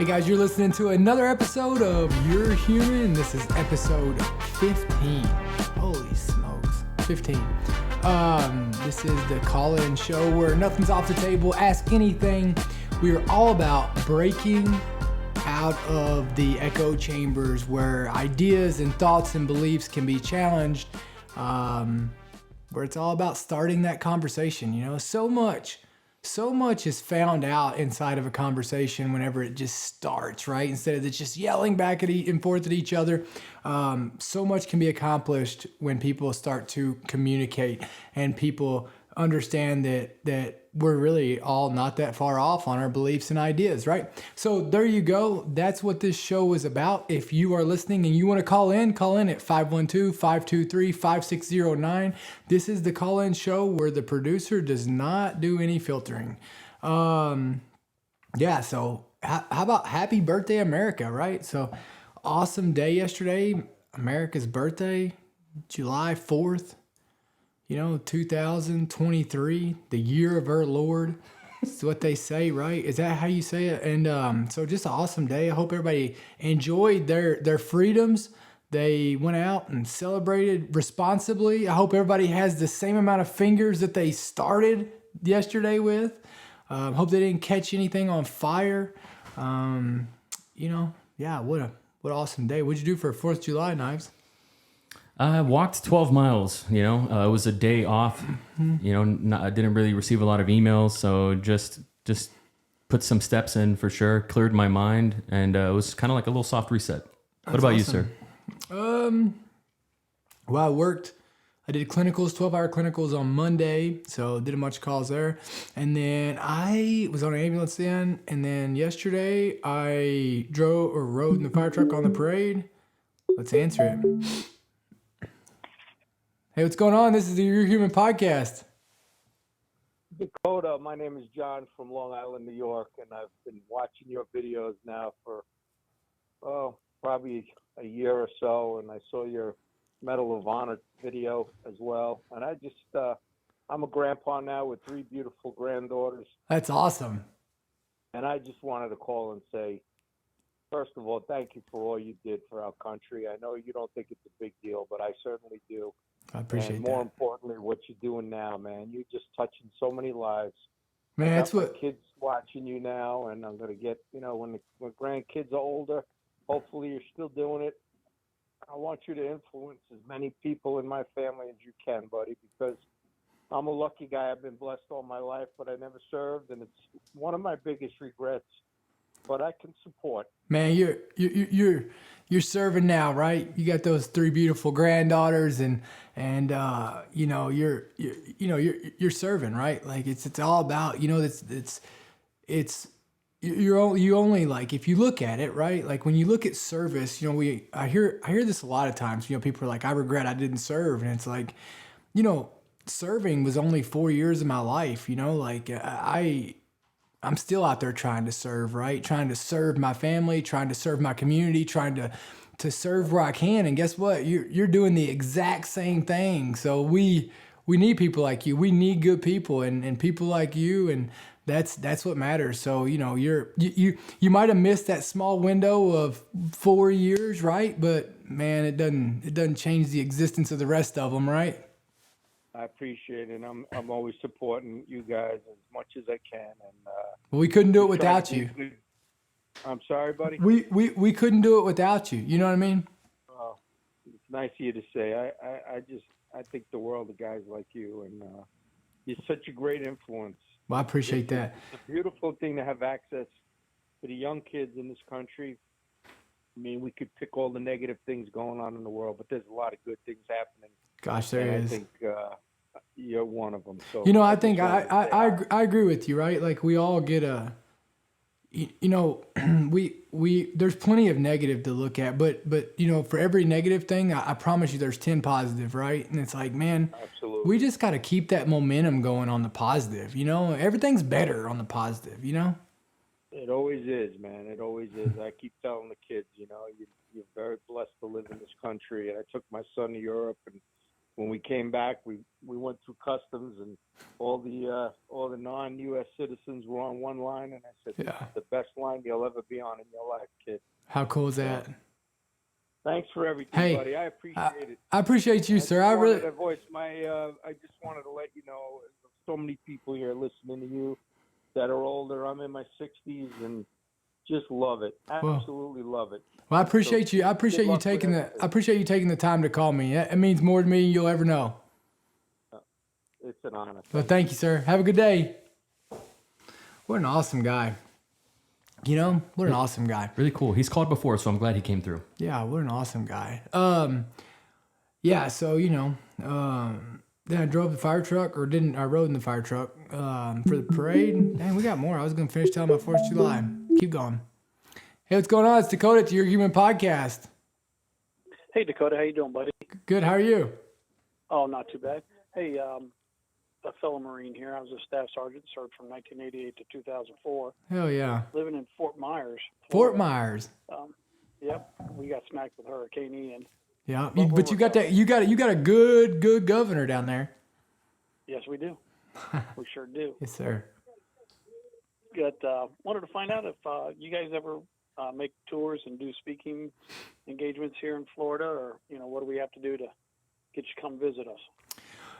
Hey guys, you're listening to another episode of You're Human. This is episode 15. Holy smokes, 15. This is the call-in show where nothing's off the table. Ask anything. We are all about breaking out of the echo chambers where ideas and thoughts and beliefs can be challenged. Where it's all about starting that conversation. You know, so much is found out inside of a conversation whenever it just starts, right? Instead of just yelling back and forth at each other. So much can be accomplished when people start to communicate and people understand that we're really all not that far off on our beliefs and ideas, right? So there you go. That's what this show is about. If you are listening and you want to call in at 512-523-5609. This is the call-in show where the producer does not do any filtering. So how about happy birthday, America, right? So awesome day yesterday, America's birthday, July 4th. 2023, the year of our Lord. That's what they say, right? Is that how you say it? And so just an awesome day. I hope everybody enjoyed their freedoms. They went out and celebrated responsibly. I hope everybody has the same amount of fingers that they started yesterday with. Hope they didn't catch anything on fire. What an awesome day. What'd you do for 4th of July, Knives? I walked 12 miles, it was a day off, I didn't really receive a lot of emails. So just put some steps in for sure, cleared my mind, and it was kind of like a little soft reset. What about you, sir? Well, I worked. I did clinicals, 12-hour clinicals on Monday, so did a bunch of calls there. And then I was on an ambulance then. And then yesterday I rode in the fire truck on the parade. Let's answer it. Hey, what's going on? This is the You're Human podcast. Dakota, my name is John from Long Island, New York, and I've been watching your videos now for, probably a year or so, and I saw your Medal of Honor video as well. And I'm a grandpa now with 3 beautiful granddaughters. That's awesome. And I just wanted to call and say, first of all, thank you for all you did for our country. I know you don't think it's a big deal, but I certainly do. I appreciate and that. more importantly, what you're doing now, man. You're just touching so many lives. Man, that's what kids watching you now, and I'm gonna get, when grandkids are older, hopefully you're still doing it. I want you to influence as many people in my family as you can, buddy, because I'm a lucky guy. I've been blessed all my life, but I never served, and it's one of my biggest regrets. But I can support. Man, you're serving now, right? You got those 3 beautiful granddaughters, and you're serving, right? Like it's all about, you only, like, if you look at it, right? Like when you look at service, I hear this a lot of times. People are like, I regret I didn't serve, and it's like, serving was only 4 years of my life. I'm still out there trying to serve, right? Trying to serve my family, trying to serve my community, trying to serve where I can. And guess what? You're doing the exact same thing. So we need people like you. We need good people and people like you. And that's what matters. So, you might have missed that small window of 4 years, right? But man, it doesn't change the existence of the rest of them, right? I appreciate it. And I'm always supporting you guys as much as I can. And well, we couldn't do it without you. I'm sorry, buddy. We couldn't do it without you. You know what I mean? Oh, it's nice of you to say. I think the world of guys like you, and you're such a great influence. Well, I appreciate that. It's a beautiful thing to have access to the young kids in this country. I mean, we could pick all the negative things going on in the world, but there's a lot of good things happening. Gosh, there is. I think you're one of them. So I think I agree with you, right? Like we all get there's plenty of negative to look at, but for every negative thing, I promise you there's 10 positive, right? And it's like, man, absolutely. We just got to keep that momentum going on the positive, everything's better on the positive, It always is, man. It always is. I keep telling the kids, you're very blessed to live in this country. And I took my son to Europe, and when we came back, we went through customs, and all the non-U.S. citizens were on one line, and I said, "This is the best line you'll ever be on in your life, kid." How cool is that? Thanks for everything, buddy. I appreciate it. I appreciate you, sir. I really. I just wanted to let you know, there's so many people here listening to you that are older. I'm in my 60s and just love it. Absolutely love it. Well, I appreciate you. I appreciate you taking the time to call me. It means more to me than you'll ever know. It's an honor. Well, thank you, sir. Have a good day. What an awesome guy. You know, what an awesome guy. Really cool. He's called before, so I'm glad he came through. Yeah, what an awesome guy. Yeah, so, you know, then I drove the fire truck, I rode in the fire truck for the parade. Dang, we got more. I was going to finish telling my 4th of July. Keep going. Hey, what's going on? It's Dakota. It's Your Human Podcast. Hey, Dakota. How you doing, buddy? Good. How are you? Oh, not too bad. Hey, a fellow Marine here. I was a staff sergeant, served from 1988 to 2004. Hell yeah. Living in Fort Myers, Florida. Fort Myers. Yep. We got smacked with Hurricane Ian. Yeah, but you got that. You got a good governor down there. Yes, we do. We sure do. Yes, sir. But wanted to find out if you guys ever make tours and do speaking engagements here in Florida, or what do we have to do to get you to come visit us?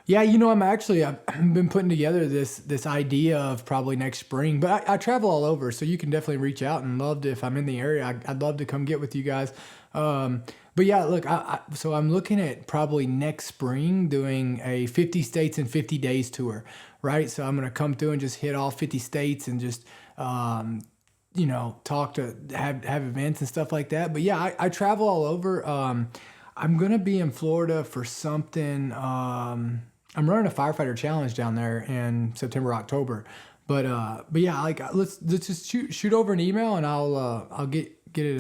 Yeah, I've been putting together this idea of probably next spring, but I travel all over, so you can definitely reach out and if I'm in the area, I'd love to come get with you guys. But yeah, look, so I'm looking at probably next spring doing a 50 states in 50 days tour, right? So I'm going to come through and just hit all 50 states and just, talk to have events and stuff like that. But yeah, I travel all over. I'm going to be in Florida for something. I'm running a Firefighter challenge down there in September, October. But yeah, let's just shoot over an email and I'll get it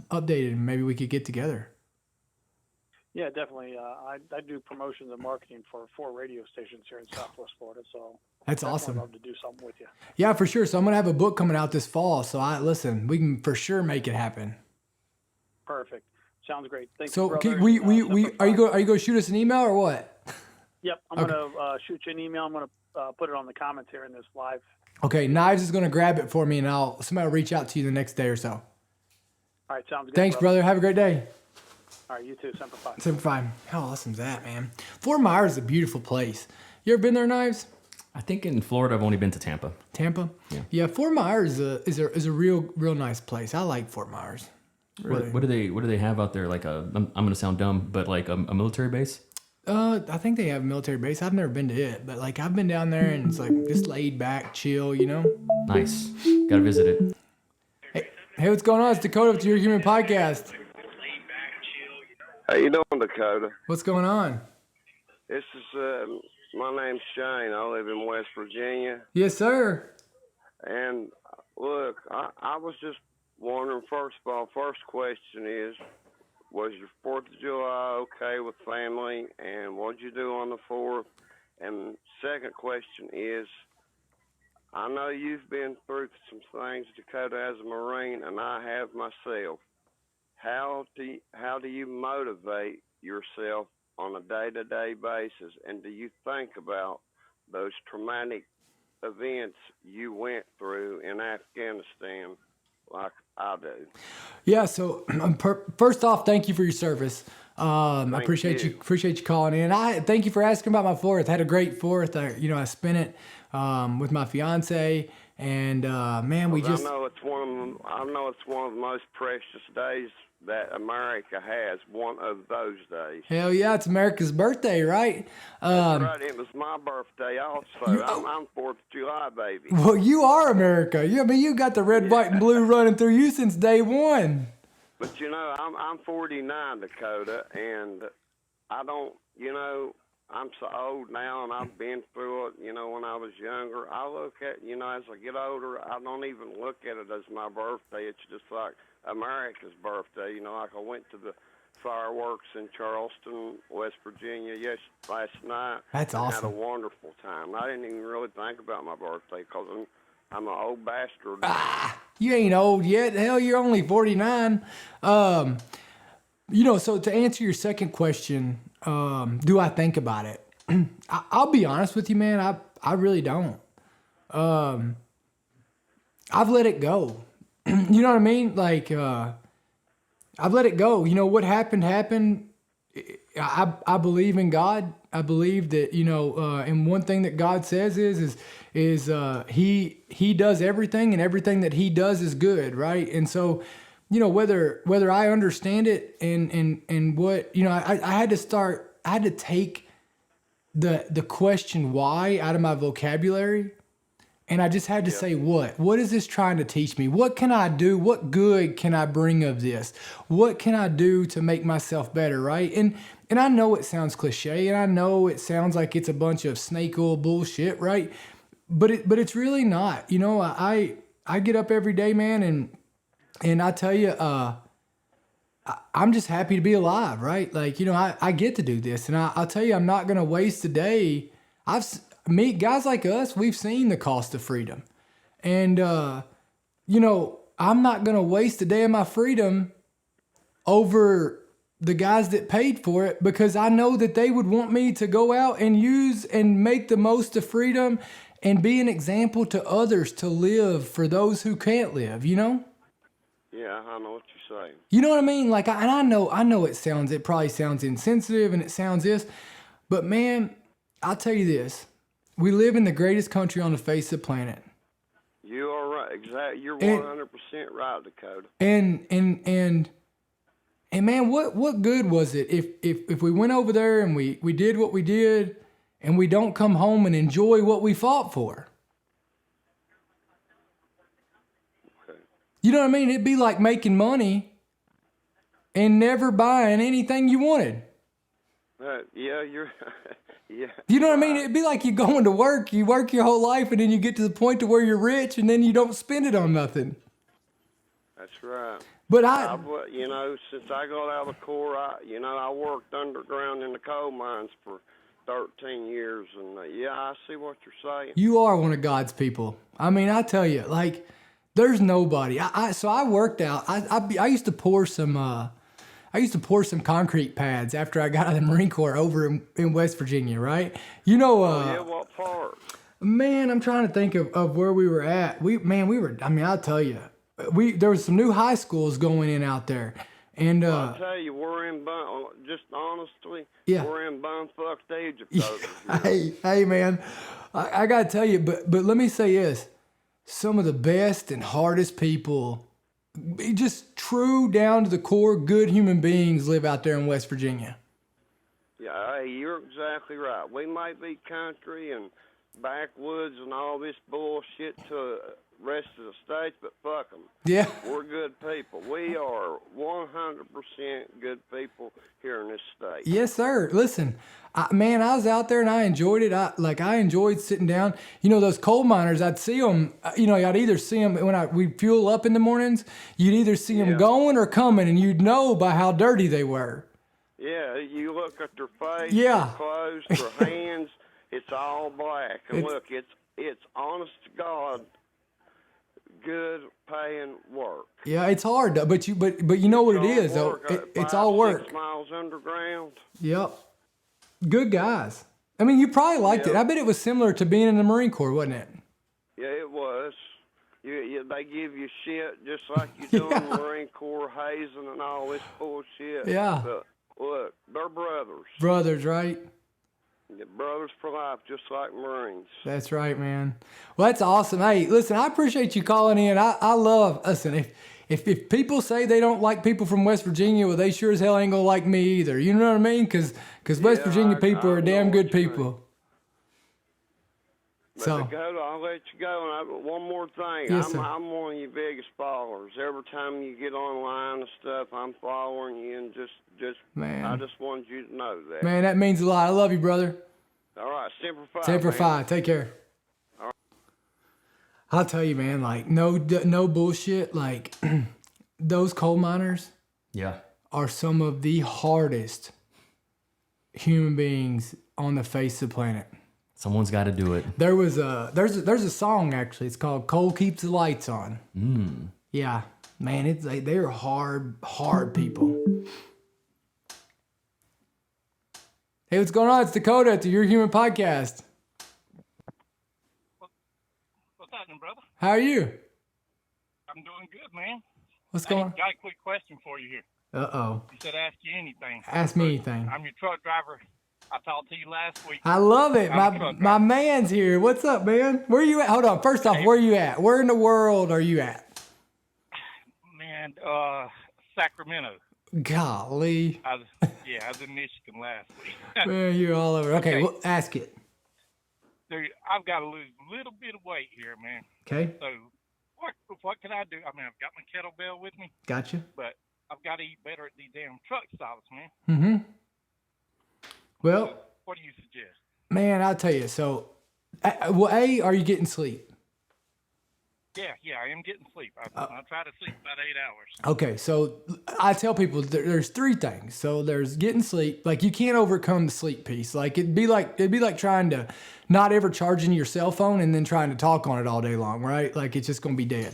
updated and maybe we could get together. Yeah, definitely. I do promotions and marketing for 4 radio stations here in Southwest Florida, so that's awesome. I'd love to do something with you. Yeah, for sure. So I'm gonna have a book coming out this fall. So we can for sure make it happen. Perfect. Sounds great. Thanks. So brother. Are you going to shoot us an email or what? Yep, I'm gonna shoot you an email. I'm gonna put it on the comments here in this live. Okay, Knives is gonna grab it for me, and somebody will reach out to you the next day or so. All right, sounds good. Thanks, brother. Have a great day. All right, you too. Semper Fi. Semper Fi. How awesome is that, man? Fort Myers is a beautiful place. You ever been there, Knives? I think in Florida, I've only been to Tampa. Tampa? Yeah. Fort Myers is a real nice place. I like Fort Myers. Really. What do they have out there? Like I'm gonna sound dumb, but like a military base? I think they have a military base. I've never been to it, but like I've been down there and it's like just laid back, chill, Nice. Gotta visit it. Hey, what's going on? It's Dakota with Your Human Podcast. How you doing, Dakota? What's going on? This is my name's Shane. I live in West Virginia. Yes, sir. And look, I was just wondering. First of all, first question is, was your 4th of July okay with family? And what'd you do on the 4th? And second question is, I know you've been through some things, Dakota, as a Marine, and I have myself. How do you motivate yourself on a day-to-day basis? And do you think about those traumatic events you went through in Afghanistan like I do? Yeah, so first off, thank you for your service. I appreciate you calling in. I thank you for asking about my 4th. I had a great 4th. I spent it with my fiance, and man, I know it's one of the most precious days that America has. One of those days. Hell yeah, it's America's birthday, right? That's right. It was my birthday also. I'm 4th of July, baby. Well, you are America. You got the red, white, and blue running through you since day one. But I'm 49, Dakota, and I don't. I'm so old now, and I've been through it. When I was younger, I look at as I get older, I don't even look at it as my birthday. It's just like America's birthday. Like I went to the fireworks in Charleston, West Virginia, last night. That's awesome. Had a wonderful time. I didn't even really think about my birthday because I'm an old bastard. You ain't old yet. Hell, you're only 49. So to answer your second question, do I think about it? I'll be honest with you, man. I really don't. I've let it go. You know what I mean? Like, I've let it go. You know, what happened. I believe in God. I believe that, and one thing that God says is he does everything, and everything that he does is good. Right. And so, whether I understand it and what, I had to take the question why out of my vocabulary. And I just had to say, what is this trying to teach me? What can I do? What good can I bring of this? What can I do to make myself better? Right. And I know it sounds cliche, and I know it sounds like it's a bunch of snake oil bullshit. Right. But it's really not. I get up every day, man. And I tell you, I'm just happy to be alive. Right. Like, I get to do this, and I'll tell you, I'm not going to waste a day. Guys like us, we've seen the cost of freedom. And, I'm not going to waste a day of my freedom over the guys that paid for it, because I know that they would want me to go out and use and make the most of freedom and be an example to others to live for those who can't live, Yeah, I know what you're saying. You know what I mean? Like, I know it probably sounds insensitive and it sounds this, but man, I'll tell you this. We live in the greatest country on the face of the planet. You are right. Exactly. You're 100% right, Dakota. And man, what good was it if we went over there and we did what we did, and we don't come home and enjoy what we fought for? Okay. You know what I mean? It'd be like making money and never buying anything you wanted. Yeah, you're... Yeah. You know what I mean? It'd be like you going to work, you work your whole life, and then you get to the point to where you're rich, and then you don't spend it on nothing. That's right. But since I got out of the Corps, I worked underground in the coal mines for 13 years, and I see what you're saying. You are one of God's people. I mean, I tell you, like, there's nobody. So I worked out. I used to pour some concrete pads after I got out of the Marine Corps over in West Virginia, right? What part? Man, I'm trying to think of where we were at. I'll tell you, there was some new high schools going in out there. And I'll tell you, we're in just honestly, we're in bumfuck Egypt. Hey, man, I got to tell you, but let me say this. Some of the best and hardest people, just true down to the core, good human beings live out there in West Virginia. Yeah, hey, you're exactly right. We might be country and backwoods and all this bullshit to the rest of the states, but fuck them. Yeah. We're good people. We are 100% good people here in this state. Yes, sir. Listen, I was out there and I enjoyed it. I enjoyed sitting down. Those coal miners, I'd see them, I'd either see them when we'd fuel up in the mornings, you'd either see them going or coming, and you'd know by how dirty they were. Yeah, you look at their face, their clothes, their hands, it's all black. And look, it's honest to God, good paying work. Yeah, it's hard, but you know what it is, though. It's all work. 6 miles underground. Yep. Good guys. I mean, you probably liked it. I bet it was similar to being in the Marine Corps, wasn't it? Yeah, it was. They give you shit just like you do in the Marine Corps, hazing and all this bullshit. Yeah. But look, they're brothers. Brothers, right? Yeah, brothers for life, just like Marines. That's right, man. Well, that's awesome. Hey, listen, I appreciate you calling in. Listen, if people say they don't like people from West Virginia, well, they sure as hell ain't gonna like me either. You know what I mean? Because West Virginia people are damn good people. But Dakota, I'll let you go. And one more thing. Yes, I'm one of your biggest followers. Every time you get online and stuff, I'm following you, and just man. I just wanted you to know that. Man, that means a lot. I love you, brother. All right, Semper Fi. Semper Fi. Take care. All right. I'll tell you, man. Like no bullshit. Like those coal miners. Yeah. Are some of the hardest human beings on the face of the planet. Someone's got to do it. There's a song actually. It's called "Coal Keeps the Lights On." Yeah, man, they're hard people. Hey, what's going on? It's Dakota at the Your Human podcast. What's happening, brother? How are you? I'm doing good, man. What's going on? Got a quick question for you here. Uh-oh. You said ask you anything. Ask me anything. I'm your truck driver. I talked to you last week. I love it. I'm a truck My driver. man's here. What's up, man? Where are you at? Hold on. First off, where are you at? Where in the world are you at? Man, Sacramento. Golly. I was in Michigan last week. Man, you're all over. Okay, Okay. well, ask it. Dude, I've got to lose a little bit of weight here, man. Okay, So what can I do? I mean, I've got my kettlebell with me, gotcha. but I've got to eat better at these damn truck stops, man. Mm-hmm. Well, What do you suggest? man, I'll tell you. So, are you getting sleep? Yeah, I am getting sleep. I try to sleep about 8 hours. Okay, so I tell people there's three things. So there's getting sleep. Like you can't overcome the sleep piece. Like it'd be like trying to not ever charging your cell phone and then trying to talk on it all day long, right? Like it's just gonna be dead.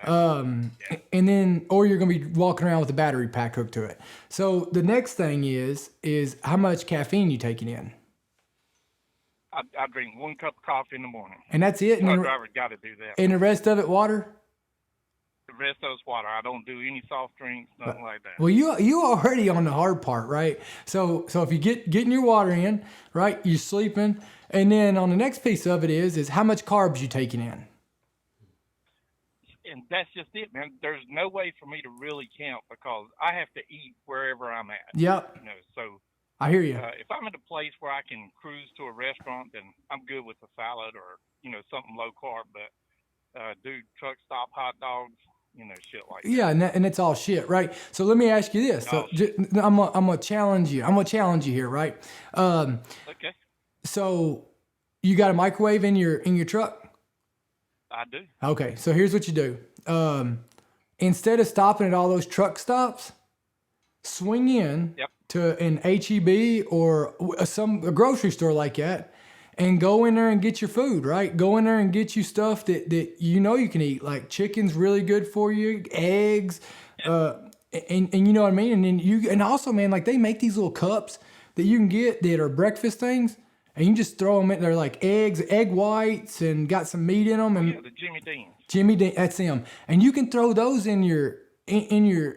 And then or you're gonna be walking around with a battery pack hooked to it. So the next thing is how much caffeine you taking in, I drink 1 cup of coffee in the morning. and that's it. Truck And, driver's got to do that. and the rest of it water. The rest of it's water. I don't do any soft drinks, nothing like that. Well, you already on the hard part, right? So if you getting your water in, right, you're sleeping, and then on the next piece of it is how much carbs you taking in. And that's just it, man. There's no way for me to really count because I have to eat wherever I'm at. Yep, So I hear you. if I'm at a place where I can cruise to a restaurant, then I'm good with a salad or something low carb. But do truck stop hot dogs, shit like that. Yeah, and it's all shit, right? So let me ask you this. So I'm gonna challenge you. I'm gonna challenge you here, right? Okay, So you got a microwave in your truck? I do. Okay, so here's what you do. Instead of stopping at all those truck stops, swing in Yep. to an HEB or a grocery store like that, and go in there and get your food, right? Go in there and get you stuff that you know you can eat, like chicken's really good for you, eggs, and you know what I mean? And then and also, man, like they make these little cups that you can get that are breakfast things, and you just throw them in there like egg whites, and got some meat in them, and Yeah, the Jimmy Dean's. Jimmy Dean, that's them. And you can throw those in your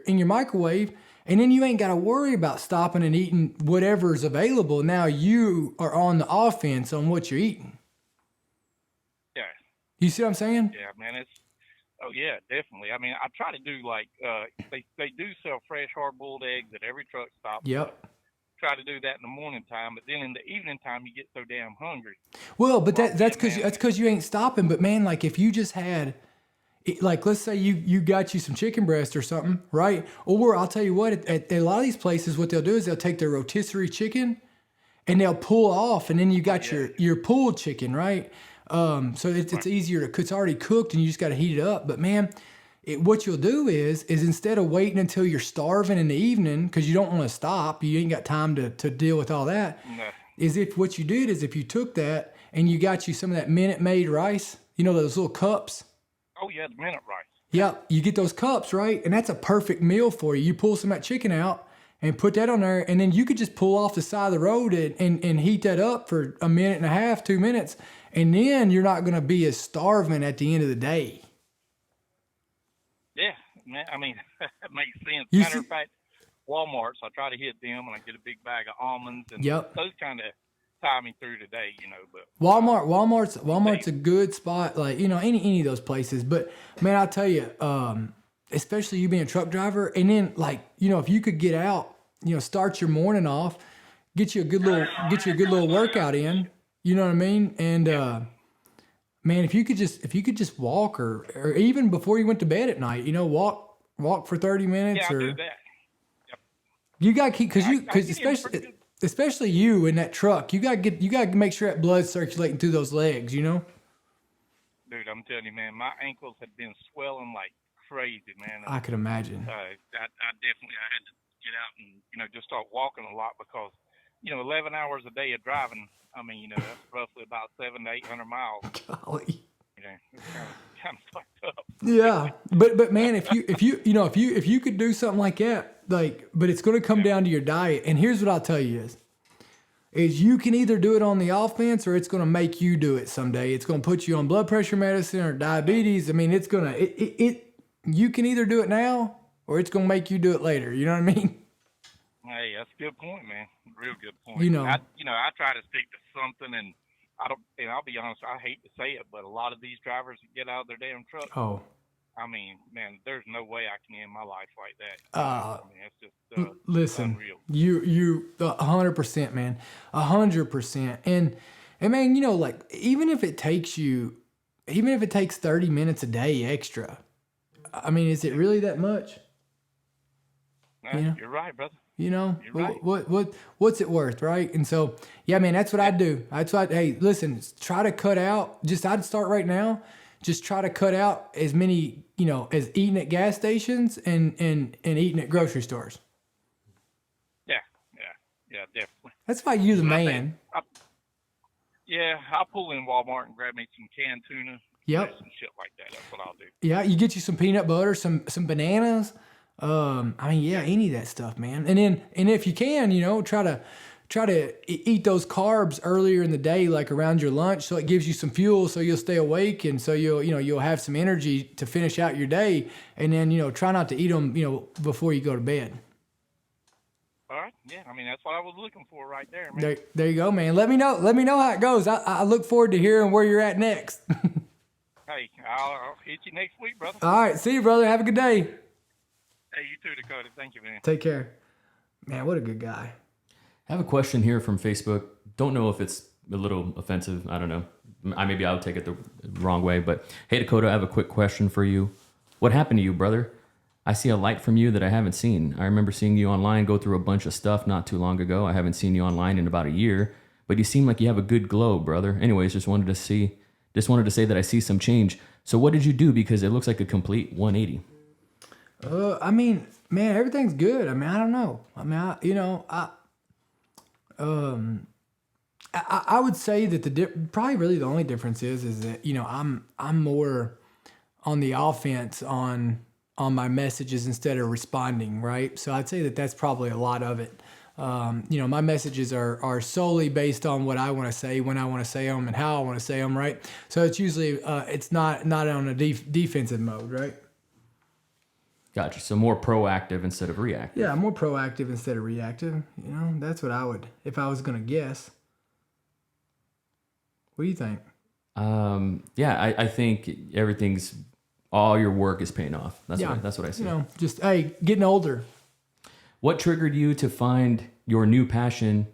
microwave, and then you ain't got to worry about stopping and eating whatever's available. Now you are on the offense on what you're eating. Yeah. You see what I'm saying? Yeah, man, oh yeah, definitely. I mean, I try to do like they do sell fresh hard-boiled eggs at every truck stop. Yep. Try to do that in the morning time, but then in the evening time you get so damn hungry. Well, but that's because you ain't stopping. But man, like if you just had, like let's say you got you some chicken breast or something, right? Or I'll tell you what, at a lot of these places, what they'll do is they'll take their rotisserie chicken and they'll pull off, and then you got your pulled chicken, right? So it's easier to cook. It's already cooked, and you just got to heat it up. But man, what you'll do is instead of waiting until you're starving in the evening because you don't want to stop, you ain't got time to deal with all that. No. What you did is if you took that and you got you some of that Minute Maid rice, those little cups. Oh yeah, the minute rice. Yep, you get those cups, right? And that's a perfect meal for you. You pull some of that chicken out and put that on there, and then you could just pull off the side of the road and heat that up for a minute and a half, 2 minutes, and then you're not going to be as starving at the end of the day. Yeah, man, I mean, that makes sense. You Matter see- of fact, Walmart's, I try to hit them and I get a big bag of almonds, and Yep. those kind of tie me through the day, but Walmart's a good spot, like any of those places. But man, I'll tell you, especially you being a truck driver, and then like if you could get out, start your morning off, get you a good little workout in, you know what I mean? And man, if you could just walk or even before you went to bed at night, walk for 30 minutes. yeah, I or do that. you got to keep because I get in pretty especially you in that truck, you got to make sure that blood's circulating through those legs, Dude, I'm telling you, man, my ankles have been swelling like crazy, man. I could imagine. I definitely had to get out and just start walking a lot because 11 hours a day of driving. I mean, that's roughly about 700 to 800 miles. Golly. It's kind of fucked up. Yeah, but man, if you could do something like that, like, but it's going to come down to your diet. And here's what I'll tell you is, is you can either do it on the offense or it's going to make you do it someday. It's going to put you on blood pressure medicine or diabetes. I mean, it's going to, you can either do it now or it's going to make you do it later. You know what I mean? Hey, that's a good point, man. Real good point. I try to stick to something, and I'll be honest, I hate to say it, but a lot of these drivers that get out of their damn truck. Oh. I mean, man, there's no way I can end my life like that. It's just listen, unreal. You 100%, man, 100%. And man, like even if it takes 30 minutes a day extra, I mean, is it really that much? You're right, brother. You're right. What's it worth, right? And so, yeah, man, that's what I do. Hey, listen, try to cut out. I'd start right now. Just try to cut out as many, as eating at gas stations and eating at grocery stores. Yeah, definitely. That's why you're the man. I'll pull in Walmart and grab me some canned tuna. Yep. Some shit like that. That's what I'll do. Yeah, you get you some peanut butter, some bananas. Any of that stuff, man. And if you can, try to eat those carbs earlier in the day, like around your lunch, so it gives you some fuel, so you'll stay awake, and so you'll have some energy to finish out your day. And then try not to eat them before you go to bed. All right, yeah, that's what I was looking for right there, man. There you go, man. Let me know how it goes. I look forward to hearing where you're at next. Hey, I'll hit you next week, brother. All right, see you, brother. Have a good day. Hey, you too, Dakota. Thank you, man. Take care. Man, what a good guy. I have a question here from Facebook. Don't know if it's a little offensive. I don't know. Maybe I'll take it the wrong way. But hey, Dakota, I have a quick question for you. What happened to you, brother? I see a light from you that I haven't seen. I remember seeing you online go through a bunch of stuff not too long ago. I haven't seen you online in about a year, but you seem like you have a good glow, brother. Anyways, just wanted to say that I see some change. So what did you do? Because it looks like a complete 180. Man, everything's good. I don't know. I would say that probably really the only difference is that I'm more on the offense on my messages instead of responding, right? So I'd say that that's probably a lot of it. My messages are solely based on what I want to say, when I want to say them, and how I want to say them, right? So it's usually it's not on a defensive mode, right? Gotcha. So more proactive instead of reactive. Yeah, more proactive instead of reactive. That's what I would, if I was going to guess. What do you think? I think all your work is paying off. That's what I see. Getting older. What triggered you to find your new passion,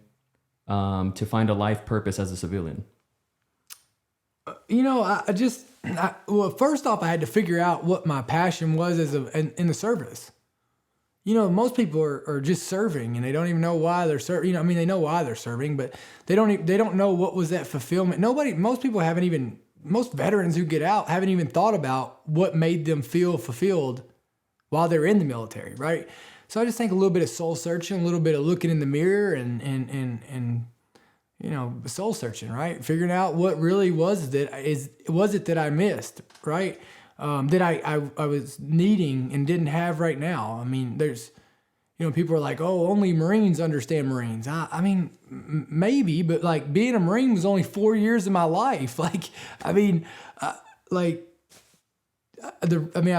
to find a life purpose as a civilian? First off, I had to figure out what my passion was in the service. Most people are just serving and they don't even know why they're serving. They know why they're serving, but they don't know what was that fulfillment. Most veterans who get out haven't even thought about what made them feel fulfilled while they're in the military, right? So I just think a little bit of soul searching, a little bit of looking in the mirror and soul searching, right? Figuring out what really was it that I missed, right? That I was needing and didn't have right now. There's, people are like, oh, only Marines understand Marines. Maybe, but like being a Marine was only 4 years of my life. I've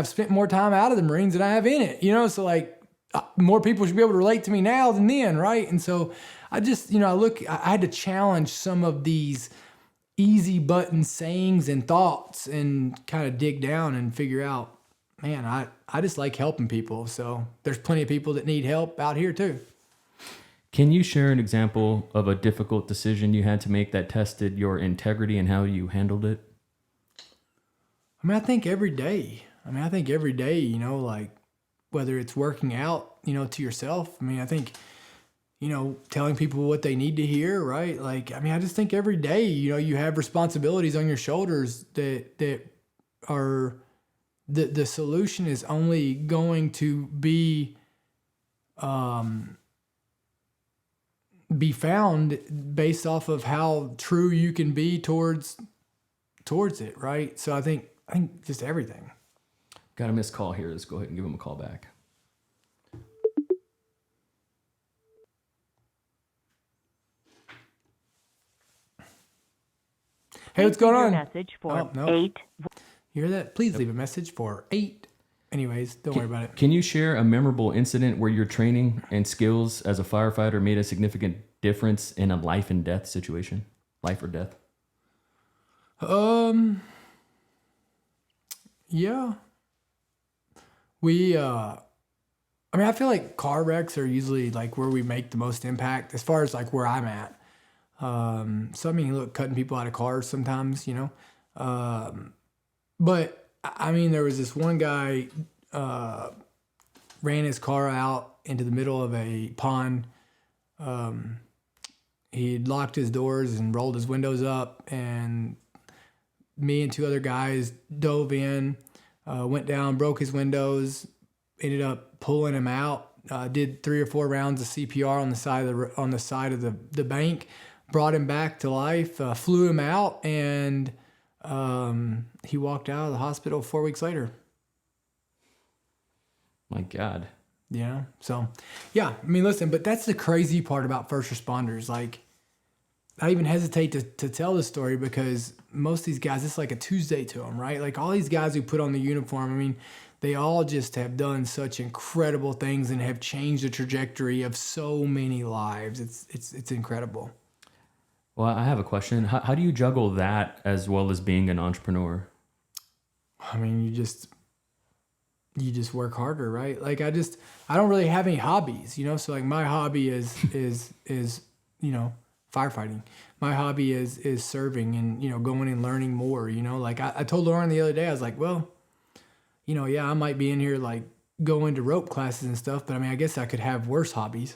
spent more time out of the Marines than I have in it, so like more people should be able to relate to me now than then. Right. And so I just, I had to challenge some of these easy button sayings and thoughts and kind of dig down and figure out, man, I just like helping people. So there's plenty of people that need help out here too. Can you share an example of a difficult decision you had to make that tested your integrity and how you handled it? I think every day, like whether it's working out, to yourself. I think, telling people what they need to hear, right? I just think every day, you have responsibilities on your shoulders that are, the solution is only going to be found based off of how true you can be towards it, right? So I think just everything. Got a missed call here. Let's go ahead and give him a call back. Hey, what's going on? Message for Oh, no. 8. You hear that? Please leave a message for 8. Anyways, don't worry about it. Can you share a memorable incident where your training and skills as a firefighter made a significant difference in a life and death situation? Life or death? Yeah. I feel like car wrecks are usually like where we make the most impact as far as like where I'm at. So I mean, look, cutting people out of cars sometimes, you know. But I mean, there was this one guy ran his car out into the middle of a pond. He'd locked his doors and rolled his windows up, and me and 2 other guys dove in, went down, broke his windows, ended up pulling him out. Did 3 or 4 rounds of CPR on the side of the bank, brought him back to life, flew him out, and he walked out of the hospital 4 weeks later. My God. Yeah. So, yeah. I mean, listen, but that's the crazy part about first responders. Like, I even hesitate to tell the story because most of these guys, it's like a Tuesday to them, right? Like all these guys who put on the uniform, I mean, they all just have done such incredible things and have changed the trajectory of so many lives. It's incredible. Well, I have a question. How do you juggle that as well as being an entrepreneur? I mean, you just work harder, right? Like I don't really have any hobbies, you know? So like my hobby is, you know, firefighting. My hobby is serving and, you know, going and learning more, you know? Like I told Lauren the other day, I was like, well, you know, yeah, I might be in here like going to rope classes and stuff, but I mean, I guess I could have worse hobbies.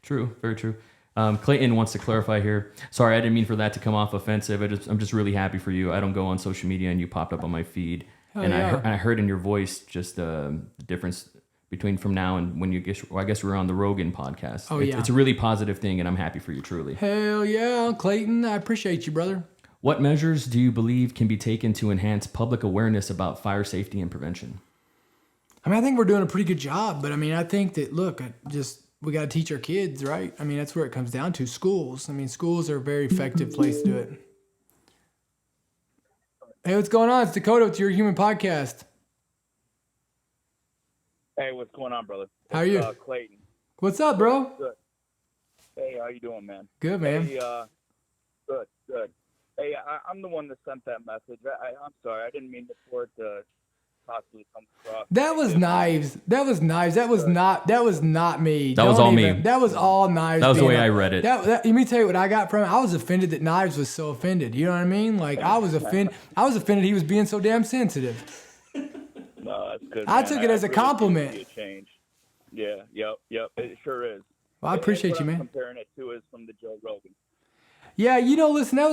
True. Very true. Clayton wants to clarify here. Sorry, I didn't mean for that to come off offensive. I'm just really happy for you. I don't go on social media and you popped up on my feed. Oh, and yeah. I heard in your voice just the difference between from now and when I guess we were on the Rogan podcast. Oh, It's a really positive thing, and I'm happy for you, truly. Hell yeah, Clayton. I appreciate you, brother. What measures do you believe can be taken to enhance public awareness about fire safety and prevention? I mean, I think we're doing a pretty good job, but I mean, I think that, look, we got to teach our kids, right? I mean, that's where it comes down to. Schools. I mean, schools are a very effective place to do it. Hey, what's going on? It's Dakota with Your Human Podcast. Hey, what's going on, brother? How are you? Clayton. What's up, bro? Good. Hey, how you doing, man? Good, man. Hey, good. Hey, I'm the one that sent that message. I'm sorry. I didn't mean for it to possibly come across. That was Knives. That was Knives. That was not me. That was all me. That was all Knives. That was the way I read it. Let me tell you what I got from it. I was offended that Knives was so offended. You know what I mean? Like I was offended he was being so damn sensitive. No, that's good. I took it as a compliment. A change. Yeah, yep. It sure is. Well, I appreciate you, man. Comparing it to is from the Joe Rogan. Yeah, you know, listen, that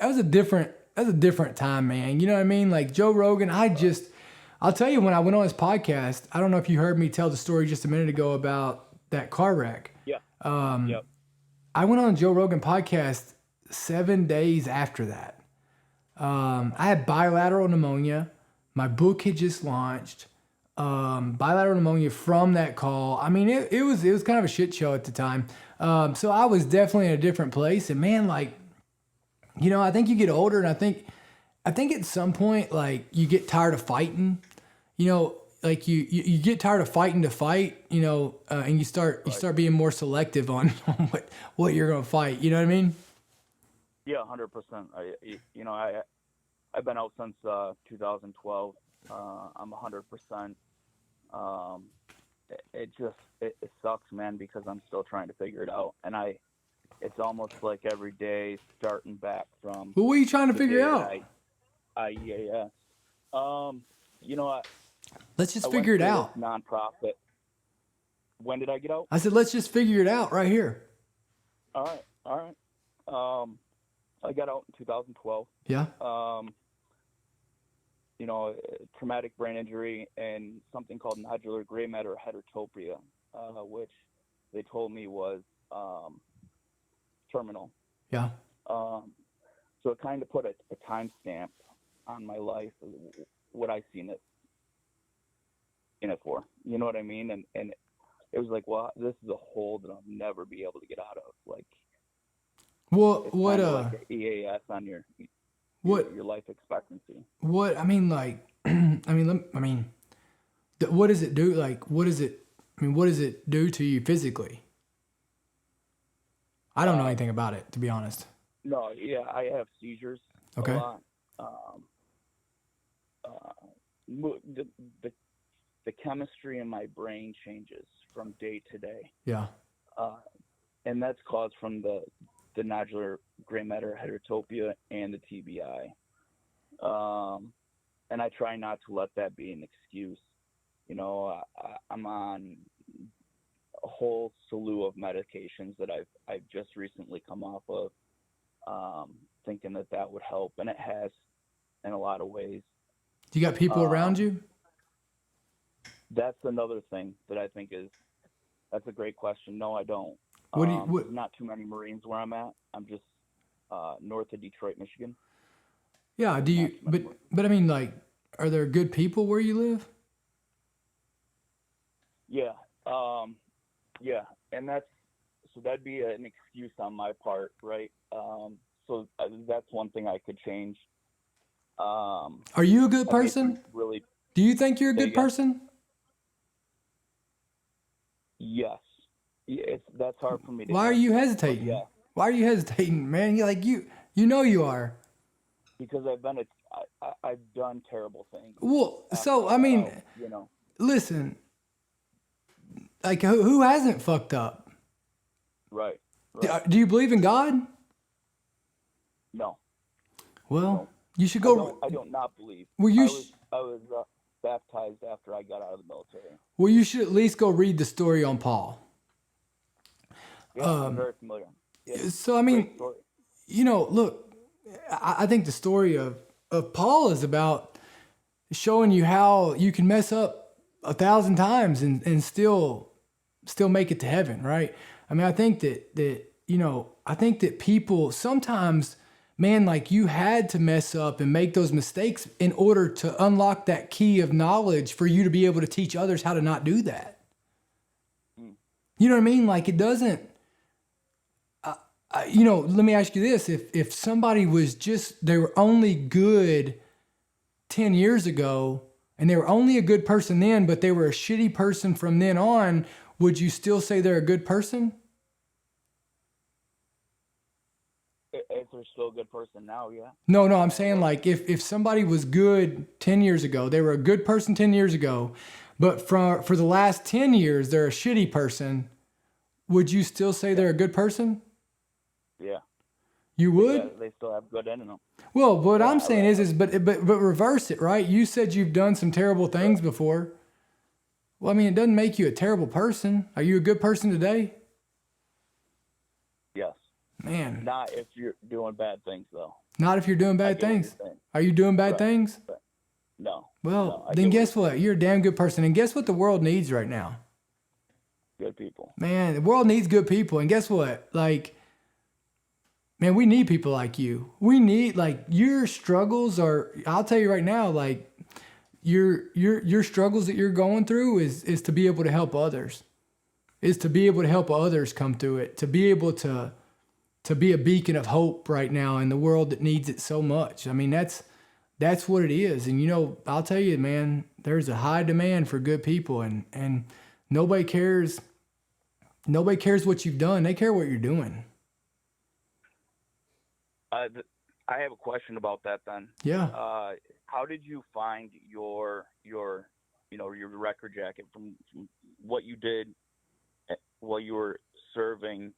was a different time, man. You know what I mean? Like Joe Rogan, I'll tell you when I went on his podcast, I don't know if you heard me tell the story just a minute ago about that car wreck. Yeah. Yep. I went on Joe Rogan podcast 7 days after that. I had bilateral pneumonia. My book had just launched. Bilateral pneumonia from that call. I mean, it was kind of a shit show at the time. So I was definitely in a different place. And man, like, you know, I think you get older, and I think at some point, like, you get tired of fighting. You know, like you get tired of fighting to fight. You know, and you start being more selective on what you're gonna fight. You know what I mean? Yeah, 100%. I've been out since 2012. I'm 100%. It sucks, man, because I'm still trying to figure it out, and it's almost like every day starting back from. Well, what are you trying to figure out? Let's just figure it out. Nonprofit. When did I get out? I said, let's just figure it out right here. All right. I got out in 2012. Yeah. Traumatic brain injury and something called nodular gray matter heterotopia, which they told me was terminal. Yeah. So it kind of put a timestamp on my life, what I seen it in it for. You know what I mean? And it was like, well, this is a hole that I'll never be able to get out of. Like, What kind of like an EAS on your life expectancy. What I mean, like, what does it do? Like, what does it do to you physically? I don't know anything about it, to be honest. No, yeah, I have seizures Okay. a lot. The chemistry in my brain changes from day to day. Yeah. And that's caused from the nodular gray matter heterotopia and the TBI. And I try not to let that be an excuse. You know, I'm on a whole slew of medications that I've just recently come off of, thinking that would help, and it has in a lot of ways. You got people around you? That's another thing that I think that's a great question. No, I don't. Not too many Marines where I'm at. I'm just north of Detroit, Michigan. Yeah. Do you? But I mean, like, are there good people where you live? Yeah. Yeah, and that'd be an excuse on my part, right? So that's one thing I could change. Are you a good person? Really? Do you think you're a good person? Yes. That's hard for me to. Why are you hesitating? Yeah. Why are you hesitating, man? You know you are. Because I've done terrible things. Well, so I mean, you know. Listen. Like, who hasn't fucked up? Right. Do you believe in God? No. Well, no. You should go. I don't not believe. Well, I was baptized after I got out of the military. Well, you should at least go read the story on Paul. Yeah, I'm very familiar. Yeah. So I mean, you know, look, I think the story of Paul is about showing you how you can mess up 1,000 times and still make it to heaven, right? I mean, I think that people sometimes, man, like, you had to mess up and make those mistakes in order to unlock that key of knowledge for you to be able to teach others how to not do that. You know what I mean? Like, it doesn't, let me ask you this. If somebody was they were only good 10 years ago and they were only a good person then, but they were a shitty person from then on, would you still say they're a good person? If they're still a good person now, yeah. No, I'm saying, like, if somebody was good 10 years ago, they were a good person 10 years ago, but for the last 10 years, they're a shitty person, would you still say they're a good person? Yeah. You would? Yeah, they still have good in them. Well, what I'm saying is but reverse it, right? You said you've done some terrible things before. Well, I mean, it doesn't make you a terrible person. Are you a good person today? Yes. Man. Not if you're doing bad things, though. Not if you're doing bad things. Are you doing bad things? No. Well, then guess what? You're a damn good person. And guess what the world needs right now? Good people. Man, the world needs good people. And guess what? Like, man, we need people like you. We need, like, your struggles are, I'll tell you right now, like, your struggles that you're going through is to be able to help others. Is to be able to help others come through it. To be able to be a beacon of hope right now in the world that needs it so much. I mean, that's what it is. And, you know, I'll tell you, man, there's a high demand for good people, and nobody cares what you've done. They care what you're doing. I have a question about that then. Yeah. How did you find your record jacket from what you did while you were serving?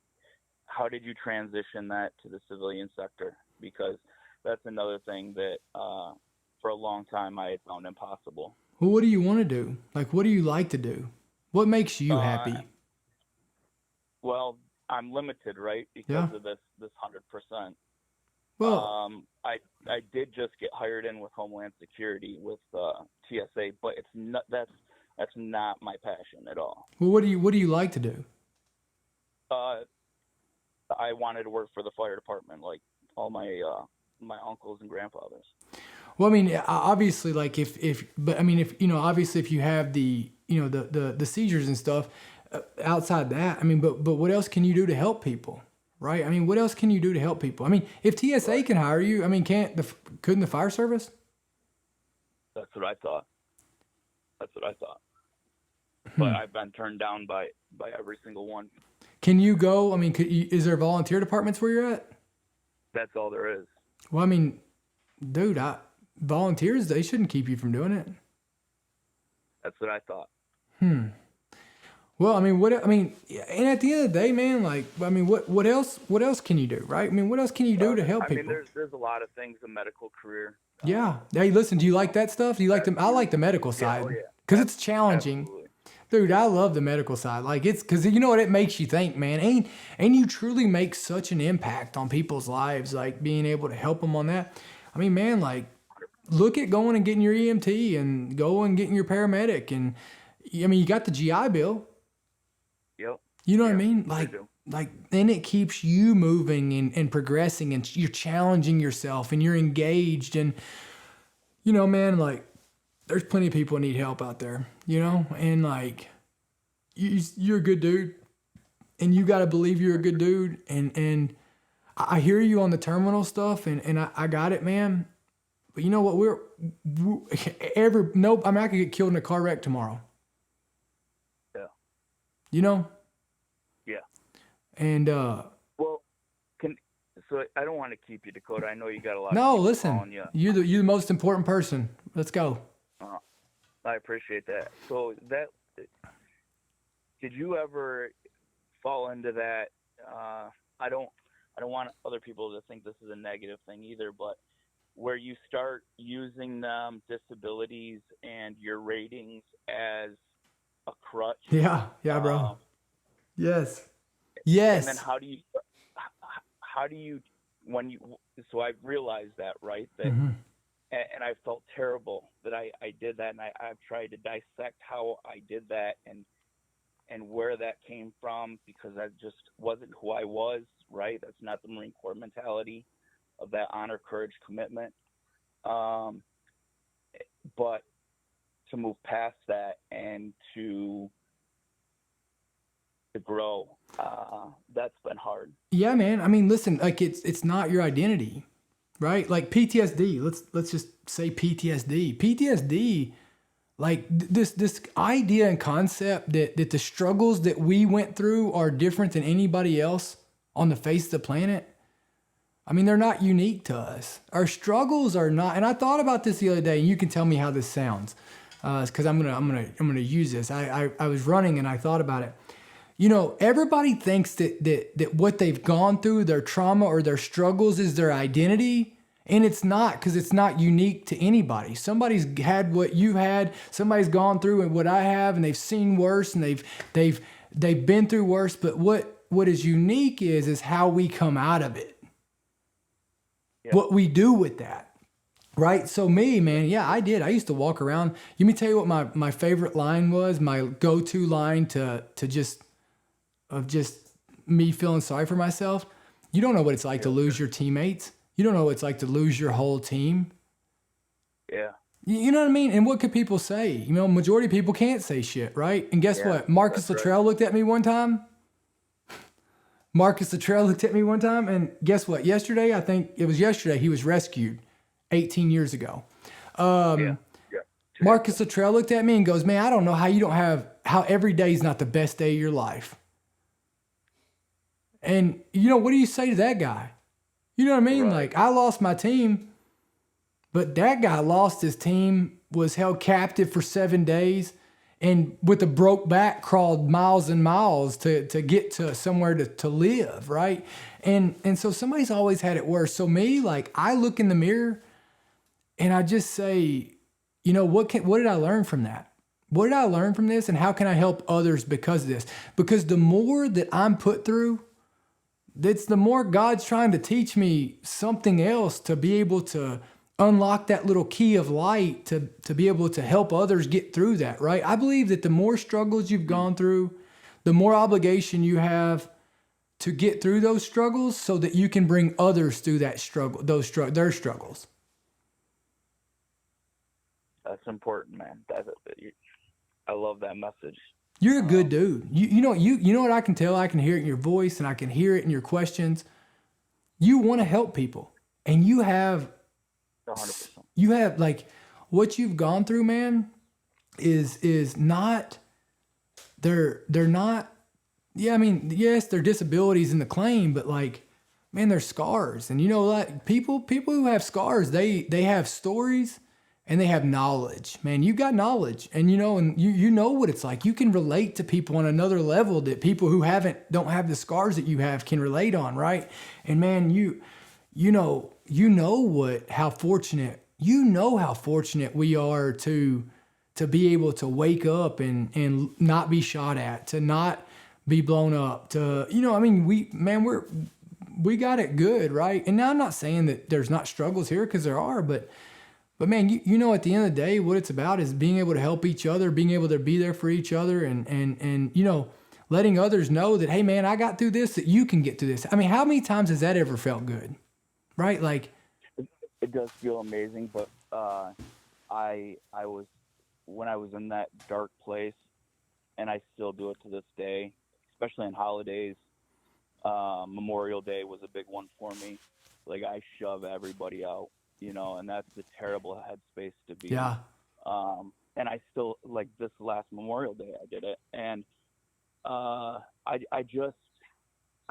How did you transition that to the civilian sector? Because that's another thing that for a long time I had found impossible. Well, what do you want to do? Like, what do you like to do? What makes you happy? Well, I'm limited, right? Because of this 100%. Well, I did just get hired in with Homeland Security with TSA, but it's not that's not my passion at all. Well, what do you like to do? I wanted to work for the fire department, like all my uncles and grandfathers. Well, I mean, obviously, like if obviously if you have the seizures and stuff outside that, I mean, but what else can you do to help people, right? I mean, what else can you do to help people? I mean, if TSA can hire you, I mean, couldn't the fire service? That's what I thought. But I've been turned down by every single one. Can you go? I mean, is there volunteer departments where you're at? That's all there is. Well, I mean, dude, volunteers, they shouldn't keep you from doing it. That's what I thought. Well, I mean, and at the end of the day, man, like, I mean, what else can you do, right? I mean, what else can you do to help people? I mean, there's a lot of things in medical career. Yeah. Hey, listen, do you like that stuff? Do you like I like the medical side because it's challenging. Absolutely. Dude, I love the medical side. Like, it's because you know what it makes you think, man. And you truly make such an impact on people's lives, like being able to help them on that. I mean, man, like, look at going and getting your EMT and go and getting your paramedic. And I mean, you got the GI Bill. Yep. You know what I mean? Like, then it keeps you moving and progressing, and you're challenging yourself and you're engaged. And, you know, man, like, there's plenty of people who need help out there, you know? And like, you're a good dude, and you got to believe you're a good dude. And I hear you on the terminal stuff, and I got it, man. But you know what? Nope. I mean, I could get killed in a car wreck tomorrow. Yeah. You know? Yeah. And, so I don't want to keep you, Dakota. I know you got a lot. No, of listen, you're the most important person. Let's go. I appreciate that. So did you ever fall into that? I don't want other people to think this is a negative thing either, but where you start using disabilities and your ratings as a crutch. Yeah, bro. Yes. And then how do you so I realized that, right? That and I felt terrible that I did that, and I've tried to dissect how I did that and where that came from, because that just wasn't who I was, right? That's not the Marine Corps mentality of that honor, courage, commitment. But to move past that and to grow, that's been hard. Yeah, man. I mean, listen, like it's not your identity, right? Like PTSD. Let's just say PTSD. PTSD, like this idea and concept that the struggles that we went through are different than anybody else on the face of the planet. I mean, they're not unique to us. Our struggles are not. And I thought about this the other day, and you can tell me how this sounds, because I'm gonna use this. I was running and I thought about it. You know, everybody thinks that what they've gone through, their trauma or their struggles, is their identity. And it's not, because it's not unique to anybody. Somebody's had what you had, somebody's gone through what I have, and they've seen worse, and they've been through worse. But what is unique is how we come out of it. Yeah. What we do with that. Right? So me, man, yeah, I did. I used to walk around. Let me tell you what my favorite line was, my go-to line to just me feeling sorry for myself. You don't know what it's like to lose your teammates. You don't know what it's like to lose your whole team. Yeah. You know what I mean? And what could people say? You know, majority of people can't say shit, right? And guess what? Marcus Luttrell looked at me one time. And guess what? Yesterday, I think it was yesterday, he was rescued 18 years ago. Marcus Luttrell looked at me and goes, man, I don't know how every day is not the best day of your life. And, you know, what do you say to that guy? You know what I mean? Right. Like, I lost my team, but that guy lost his team, was held captive for 7 days, and with a broke back crawled miles and miles to get to somewhere to live, right? And so somebody's always had it worse. So me, like, I look in the mirror and I just say, you know, what did I learn from that? What did I learn from this, and how can I help others because of this? Because the more that I'm put through, that's the more God's trying to teach me something else to be able to unlock that little key of light to be able to help others get through that, right? I believe that the more struggles you've gone through, the more obligation you have to get through those struggles so that you can bring others through that struggle, their struggles. That's important, man. I love that message. You're a good dude. You know what I can tell? I can hear it in your voice and I can hear it in your questions. You want to help people. And you have 100%. Like what you've gone through, man, is not, they're not, yeah, I mean, yes, they're disabilities in the claim, but like, man, they're scars. And you know, like people who have scars, they have stories and they have knowledge. Man, you got knowledge, and you know what it's like. You can relate to people on another level that people who don't have the scars that you have can relate on, right? And man, how fortunate we are to be able to wake up and not be shot at, to not be blown up, to, I mean, we got it good, right? And now I'm not saying that there's not struggles here, because there are, but man, you know, at the end of the day, what it's about is being able to help each other, being able to be there for each other, and you know, letting others know that, hey man, I got through this, that you can get through this. I mean, how many times has that ever felt good? Right? Like, it does feel amazing, but when I was in that dark place, and I still do it to this day, especially on holidays. Memorial Day was a big one for me. Like, I shove everybody out, and that's a terrible headspace to be yeah. in. And I still, like, this last Memorial Day, I did it. And I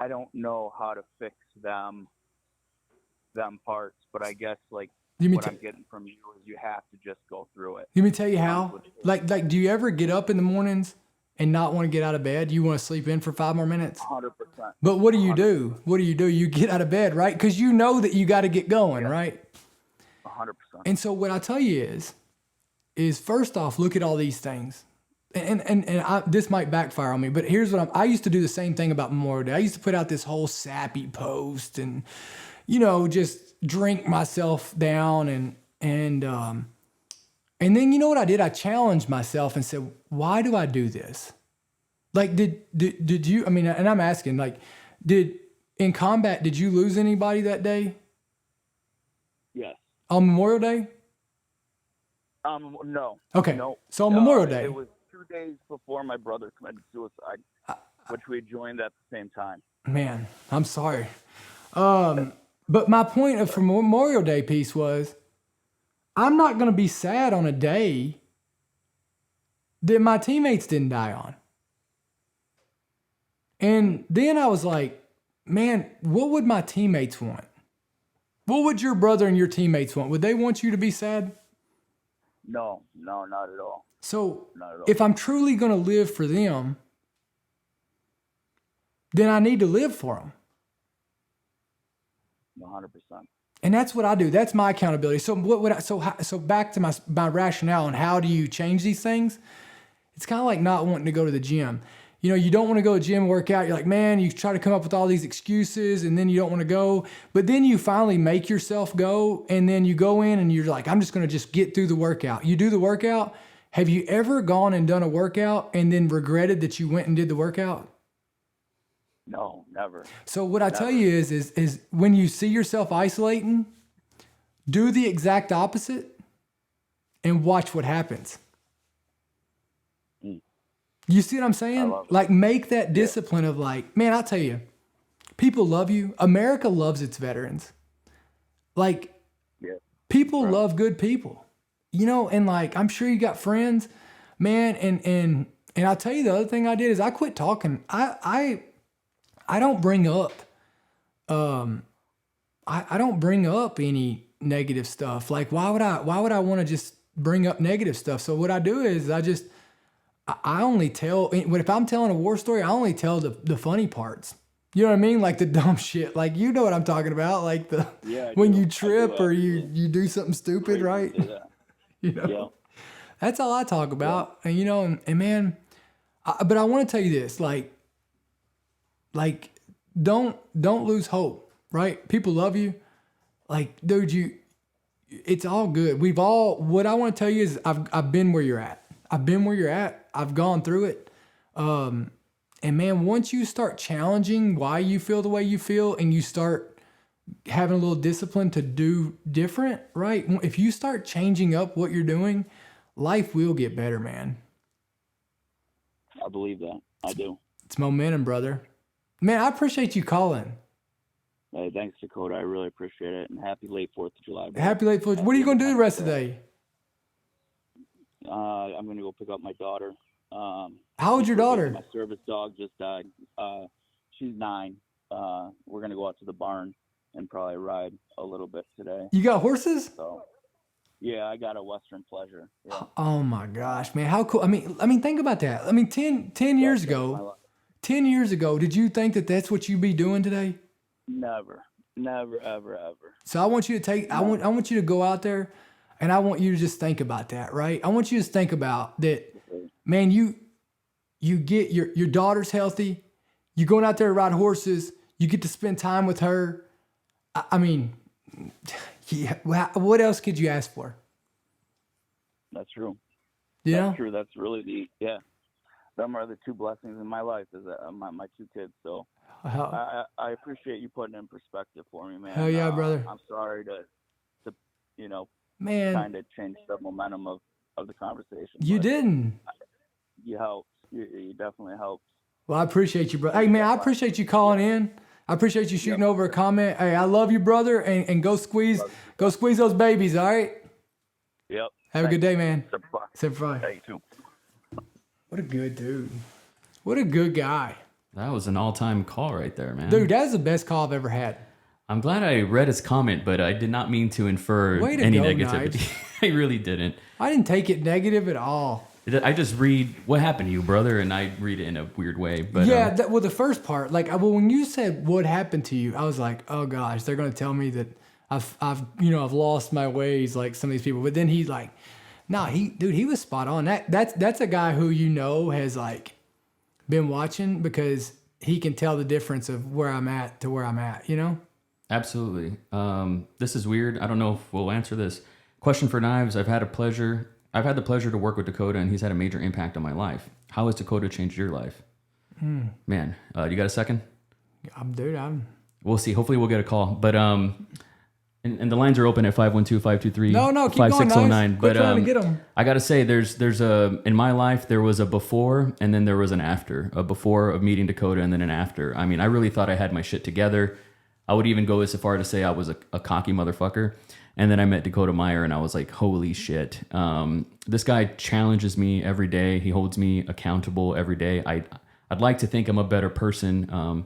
don't know how to fix them parts, but I guess, like, what I'm getting from you is you have to just go through it. Let me tell you how. Like, do you ever get up in the mornings and not want to get out of bed? You want to sleep in for 5 more minutes? 100%. But what do you do? You get out of bed, right? Because you know that you got to get going, right? 100%. And so what I tell you is first off, look at all these things. And this might backfire on me, but here's what I used to do the same thing about Memorial Day. I used to put out this whole sappy post and, just drink myself down and then you know what I did? I challenged myself and said, why do I do this? Like, did you, I mean, and I'm asking, like, in combat, did you lose anybody that day? Yes. On Memorial Day? No. Okay. No. So on Memorial Day. It was 2 days before my brother committed suicide, which we joined at the same time. Man, I'm sorry. But my point for Memorial Day piece was, I'm not going to be sad on a day that my teammates didn't die on. And then I was like, man, what would my teammates want? What would your brother and your teammates want? Would they want you to be sad? No, not at all. So Not at all. if I'm truly going to live for them, then I need to live for them. 100%. And that's what I do. That's my accountability. So so back to my rationale on how do you change these things? It's kind of like not wanting to go to the gym. You don't want to go to the gym, work out. You're like, man, you try to come up with all these excuses and then you don't want to go. But then you finally make yourself go, and then you go in and you're like, I'm just going to just get through the workout. You do the workout. Have you ever gone and done a workout and then regretted that you went and did the workout? No, never. So what I tell you is when you see yourself isolating, do the exact opposite and watch what happens. You see what I'm saying? Like, make that discipline of like, man, I'll tell you, people love you. America loves its veterans. Like, people love good people, and like, I'm sure you got friends, man. And I'll tell you, the other thing I did is I quit talking. I don't bring up, I don't bring up any negative stuff. Like, why would I want to just bring up negative stuff? So what I do is I only tell, if I'm telling a war story, I only tell the funny parts. You know what I mean? Like the dumb shit. Like, you know what I'm talking about? Like when you trip or you do something stupid, right? That's all I talk about. And and man, but I want to tell you this, like don't lose hope, right? People love you. Like, dude, it's all good. What I want to tell you is I've been where you're at. I've been where you're at. I've gone through it. And man, once you start challenging why you feel the way you feel and you start having a little discipline to do different, right? If you start changing up what you're doing, life will get better, man. I believe that. I do. It's momentum, brother. Man, I appreciate you calling. Hey, thanks, Dakota. I really appreciate it. And happy late 4th of July. Bro. Happy late 4th. What are you going to do the rest of the day? I'm going to go pick up my daughter. How old's your daughter? My service dog just died. She's 9. We're going to go out to the barn and probably ride a little bit today. You got horses? So, yeah, I got a Western Pleasure. Yeah. Oh my gosh, man. How cool. I mean, think about that. I mean, 10 years ago, 10 years ago, did you think that that's what you'd be doing today? Never, ever. So I want you to take, I want you to go out there and I want you to just think about that, right? I want you to just think about that, man, you get your daughter's healthy. You going out there to ride horses. You get to spend time with her. I mean, yeah, what else could you ask for? That's true. Yeah. That's true. That's really them are the 2 blessings in my life is my 2 kids. So I appreciate you putting it in perspective for me, man. Hell yeah, brother. I'm sorry to man, kind of change the momentum of the conversation. You didn't. You helped. You definitely helped. Well, I appreciate you, bro. Hey, man, I appreciate you calling in. I appreciate you shooting over a comment. Hey, I love you, brother, and go squeeze those babies, all right? Yep. Have a good day, man. Semper Fi. Hey, you too. What a good dude. What a good guy. That was an all-time call right there, man. Dude, that's the best call I've ever had. I'm glad I read his comment, but I did not mean to infer any negativity. I really didn't. I didn't take it negative at all. I just read what happened to you, brother, and I read it in a weird way. But yeah, well, the first part, like, when you said what happened to you, I was like, oh gosh, they're gonna tell me that I've lost my ways, like some of these people. But then he's like, nah, he was spot on. That's a guy who has like been watching because he can tell the difference of where I'm at to where I'm at. Absolutely. This is weird. I don't know if we'll answer this. Question for Knives. I've had the pleasure to work with Dakota, and he's had a major impact on my life. How has Dakota changed your life? Man, you got a second? We'll see. Hopefully we'll get a call. But and the lines are open at 512-523-5609. Keep going, Knives. But trying to get them. I got to say, there's in my life, there was a before and then there was an after. A before of meeting Dakota and then an after. I mean, I really thought I had my shit together. I would even go as far to say I was a cocky motherfucker. And then I met Dakota Meyer and I was like, holy shit. This guy challenges me every day. He holds me accountable every day. I'd like to think I'm a better person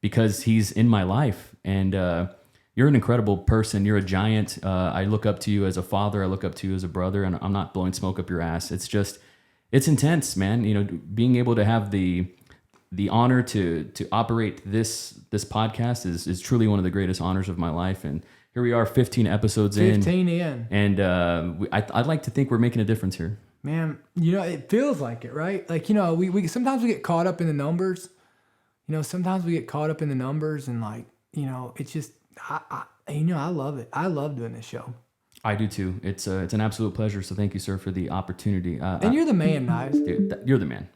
because he's in my life. And you're an incredible person. You're a giant. I look up to you as a father. I look up to you as a brother. And I'm not blowing smoke up your ass. It's intense, man. Being able to have the honor to operate this podcast is truly one of the greatest honors of my life. And here we are, 15 episodes in. 15 in. And I'd like to think we're making a difference here. Man, it feels like it, right? Like, we sometimes we get caught up in the numbers. Sometimes we get caught up in the numbers and like, it's just, I love it. I love doing this show. I do too. It's an absolute pleasure. So thank you, sir, for the opportunity. And you're the man, Knives. Dude, you're the man.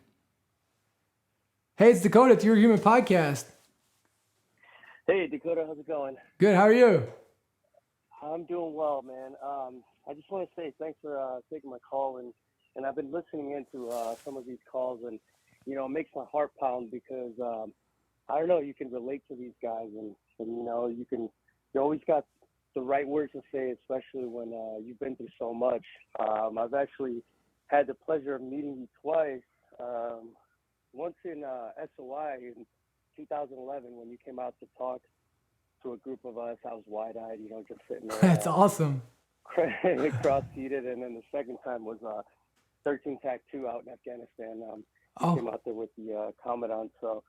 Hey, it's Dakota. It's Your Human Podcast. Hey, Dakota. How's it going? Good. How are you? I'm doing well, man. I just want to say thanks for taking my call, and I've been listening into some of these calls, and it makes my heart pound because I don't know, you can relate to these guys, and you always got the right words to say, especially when you've been through so much. I've actually had the pleasure of meeting you twice. Once in SOI in 2011 when you came out to talk to a group of us. I was wide-eyed, just sitting there. That's awesome. Cross-seated, and then the second time was 13 TAC 2 out in Afghanistan. Came out there with the Commandant, so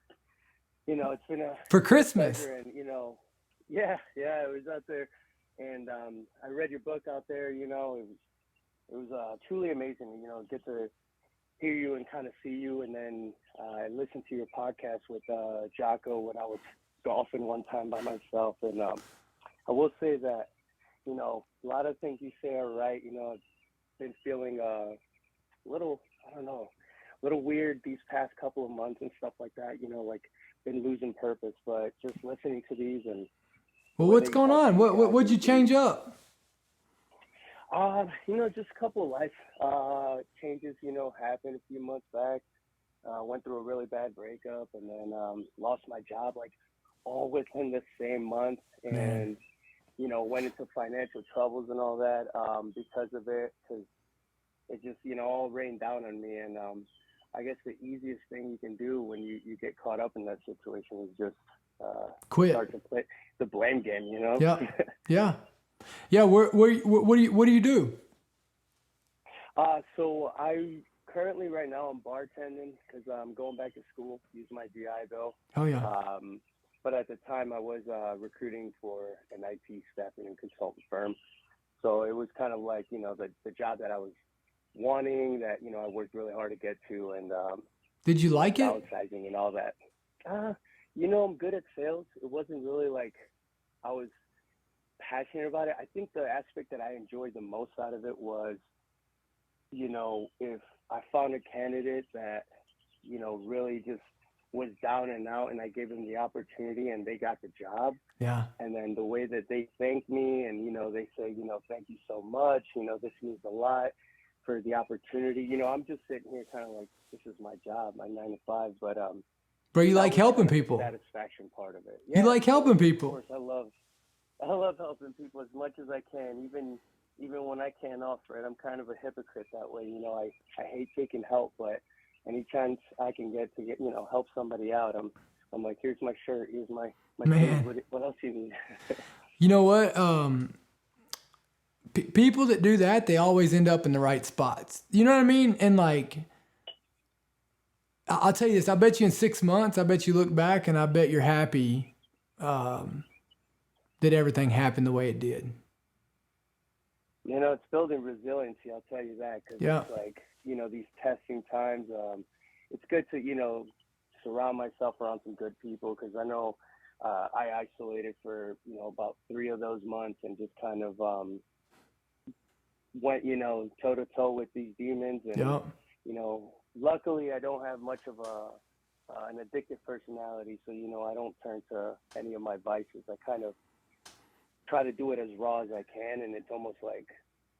it's been a for Christmas. And yeah, it was out there, and I read your book out there. It was truly amazing. Get to hear you and kind of see you, and then I listened to your podcast with Jocko when I was golfing one time by myself, and I will say that a lot of things you say are right. I've been feeling a little weird these past couple of months and stuff like that. Like been losing purpose, but just listening to these and what's going on? What'd you change up? Just a couple of life changes, happened a few months back. went through a really bad breakup, and then lost my job like all within the same month, and Man. you know, went into financial troubles and all that because of it, because it just, you know, all rained down on me. And I guess the easiest thing you can do when you get caught up in that situation is just Quit. start to play the blame game, you know? Yeah. Yeah. Yeah. What do you do? So I currently right now I'm bartending because I'm going back to school, use my GI Bill. Oh yeah. But at the time I was recruiting for an IT staffing and consultant firm. So it was kind of like, you know, the job that I was wanting, that, you know, I worked really hard to get to, and Did you like it? downsizing and all that. You know, I'm good at sales. It wasn't really like I was passionate about it. I think the aspect that I enjoyed the most out of it was, you know, if I found a candidate that, you know, really just was down and out, and I gave them the opportunity and they got the job. Yeah. And then the way that they thank me, and, you know, they say, you know, thank you so much, you know, this means a lot for the opportunity. You know, I'm just sitting here kind of like, this is my job, my 9 to 5, but Bro, you that like was helping kind of the people. satisfaction part of it. You like helping Of people. course, I love helping people as much as I can, even when I can't offer it. I'm kind of a hypocrite that way. You know, I hate taking help, but any chance I can get to you know, help somebody out, I'm like, here's my shirt, here's my Man. shoes, what else do you need? You know what? People that do that, they always end up in the right spots. You know what I mean? And like, I'll tell you this, I bet you in 6 months, I bet you look back and I bet you're happy that everything happened the way it did. You know, it's building resiliency, I'll tell you that, because Yeah. it's like, you know, these testing times, it's good to, you know, surround myself around some good people, because I know I isolated for, you know, about 3 of those months and just kind of went, you know, toe to toe with these demons. And, Yeah. you know, luckily I don't have much of an addictive personality, so, you know, I don't turn to any of my vices. I kind of try to do it as raw as I can, and it's almost like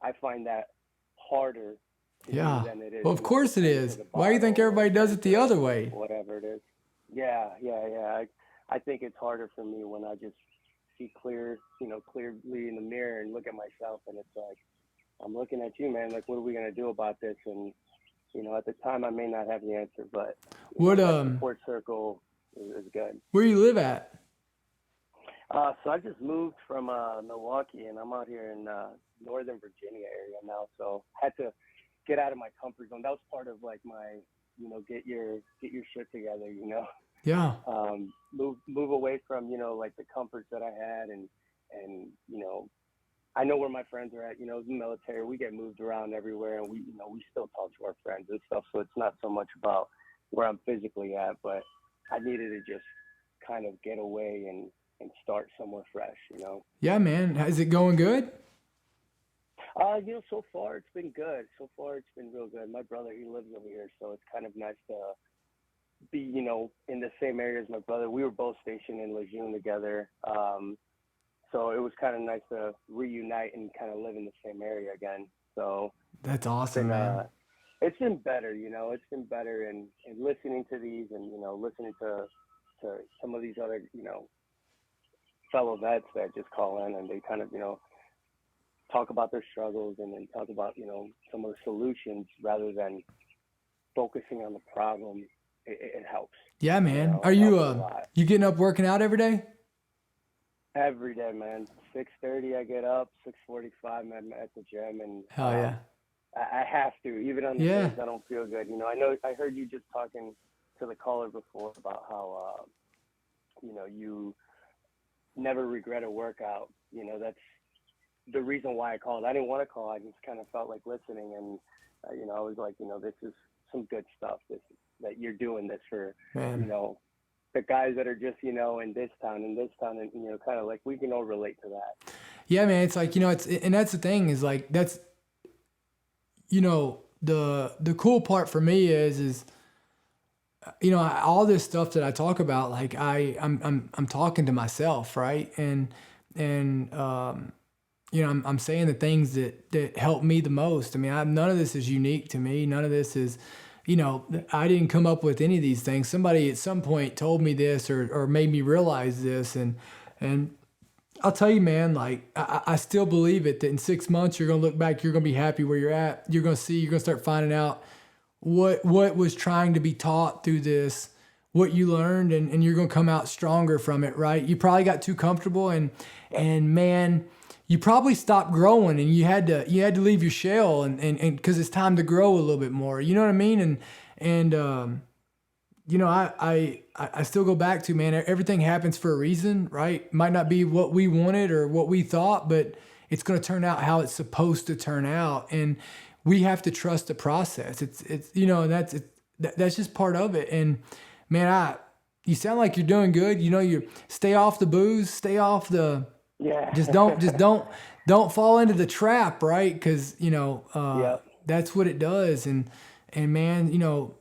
I find that harder to Yeah. do than it is. Well, of you know, course it to is. the Why do you think bottle or everybody does it the to other way? whatever it is. Yeah. I think it's harder for me when I just see clearly in the mirror and look at myself, and it's like, I'm looking at you, man. Like, what are we gonna do about this? And, you know, at the time I may not have the answer, but What that support circle is good. Where you live at? So I just moved from Milwaukee, and I'm out here in Northern Virginia area now. So had to get out of my comfort zone. That was part of like my, you know, get your shit together, you know. Yeah. Move away from, you know, like the comforts that I had, and you know, I know where my friends are at. You know, the military, we get moved around everywhere, and we still talk to our friends and stuff. So it's not so much about where I'm physically at, but I needed to just kind of get away and start somewhere fresh, you know. Yeah, man. Is it going good? You know, so far it's been good. So far it's been real good. My brother, he lives over here, so it's kind of nice to be, you know, in the same area as my brother. We were both stationed in Lejeune together. So it was kind of nice to reunite and kind of live in the same area again. So That's awesome, man. It's been better, you know. It's been better, and listening to these, and, you know, listening to some of these other, you know, fellow vets that just call in, and they kind of, you know, talk about their struggles, and then talk about, you know, some of the solutions rather than focusing on the problem. It helps. Yeah, man. You know, Are it you helps a lot. you getting up working out every day? Every day, man. 6:30 I get up, 6:45 I'm at the gym, and Hell yeah. I have to, even on the Yeah. days I don't feel good. You know, I heard you just talking to the caller before about how you know, you never regret a workout. You know, that's the reason why I called. I didn't want to call. I just kind of felt like listening, and you know, I was like, you know, this is some good stuff. That you're doing this for, Man. you know, the guys that are just, you know, in this town, and, you know, kind of like we can all relate to that. Yeah, man. It's like, you know, and that's the thing is like, that's, you know, the cool part for me is, you know, all this stuff that I talk about, like I'm talking to myself, right? And you know, I'm saying the things that help me the most. I mean, none of this is unique to me. None of this is, I didn't come up with any of these things. Somebody at some point told me this or made me realize this. And I'll tell you, man, like I still believe it, that in 6 months, you're going to look back, you're going to be happy where you're at. You're going to start finding out what was trying to be taught through this, what you learned, and you're going to come out stronger from it, right? You probably got too comfortable and man, you probably stopped growing and you had to leave your shell and cause it's time to grow a little bit more, you know what I mean? I still go back to, man, everything happens for a reason, right? Might not be what we wanted or what we thought, but it's going to turn out how it's supposed to turn out. And we have to trust the process. That's just part of it. And man, you sound like you're doing good. You stay off the booze, stay off the, just don't fall into the trap, right? Cause that's what it does. And man,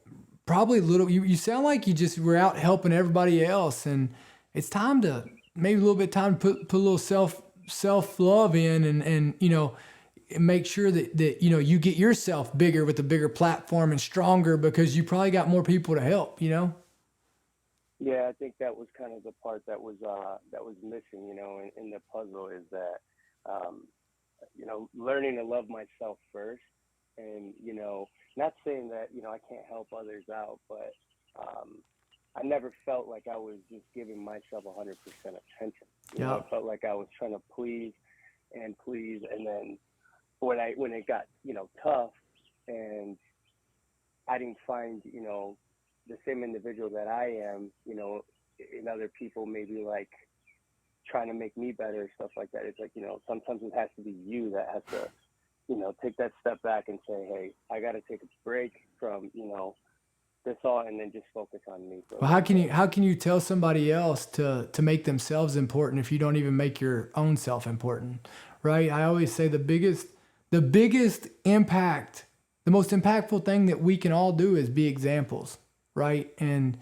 probably you sound like you just were out helping everybody else, and it's time to maybe a little bit time to put a little self-love in and make sure that you get yourself bigger with a bigger platform and stronger, because you probably got more people to help, Yeah, I think that was kind of the part that was missing, in the puzzle, is that learning to love myself first, and not saying that I can't help others out, but I never felt like I was just giving myself 100% attention. I felt like I was trying to please, and then when it got tough, and I didn't find the same individual that I am, in other people, maybe like trying to make me better, stuff like that. It's like, sometimes it has to be you that has to, take that step back and say, hey, I got to take a break from, this all, and then just focus on me. Well, how can you tell somebody else to make themselves important if you don't even make your own self important, right? I always say the biggest impact, the most impactful thing that we can all do is be examples, right? And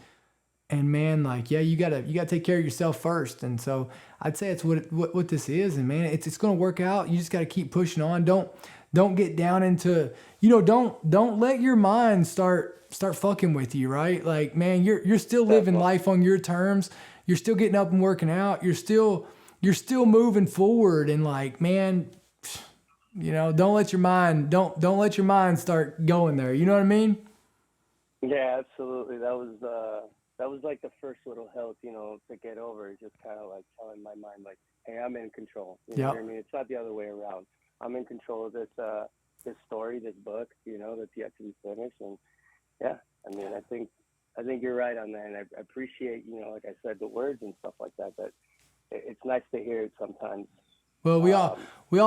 man, like, you gotta take care of yourself first. And so I'd say it's what this is. And man, it's going to work out. You just got to keep pushing on. Don't get down into, don't let your mind start fucking with you, right? Like, man, you're still living life on your terms. You're still getting up and working out. You're still moving forward. And like, man, don't let your mind start going there. You know what I mean? Yeah, absolutely. That was like the first little help, to get over. It's just kind of like telling my mind, like, hey, I'm in control. You know what I mean? It's not the other way around. I'm in control of this story, this book, that's yet to be finished. And yeah, I mean, I think you're right on that. And I appreciate, like I said, the words and stuff like that, but it's nice to hear it sometimes. Well, we all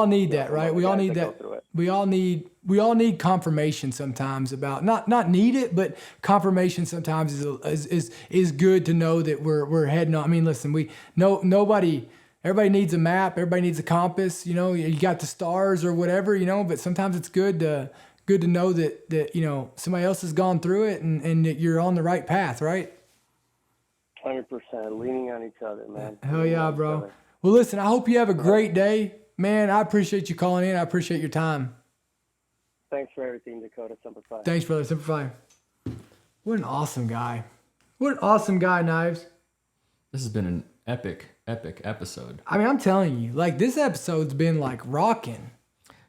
need that, right? We all need that. We all need confirmation sometimes about not need it, but confirmation sometimes is good to know that we're heading on. I mean, listen, everybody needs a map, everybody needs a compass. You got the stars or whatever, but sometimes it's good to know that somebody else has gone through it and that you're on the right path, right? 100%, leaning on each other, man. Hell yeah, bro. Well, listen, I hope you have a great day. Man, I appreciate you calling in. I appreciate your time. Thanks for everything, Dakota. Semper Fi. Thanks, brother. Semper Fi. What an awesome guy. What an awesome guy, Knives. This has been an epic episode. I mean, I'm telling you, like, this episode's been, like, rocking.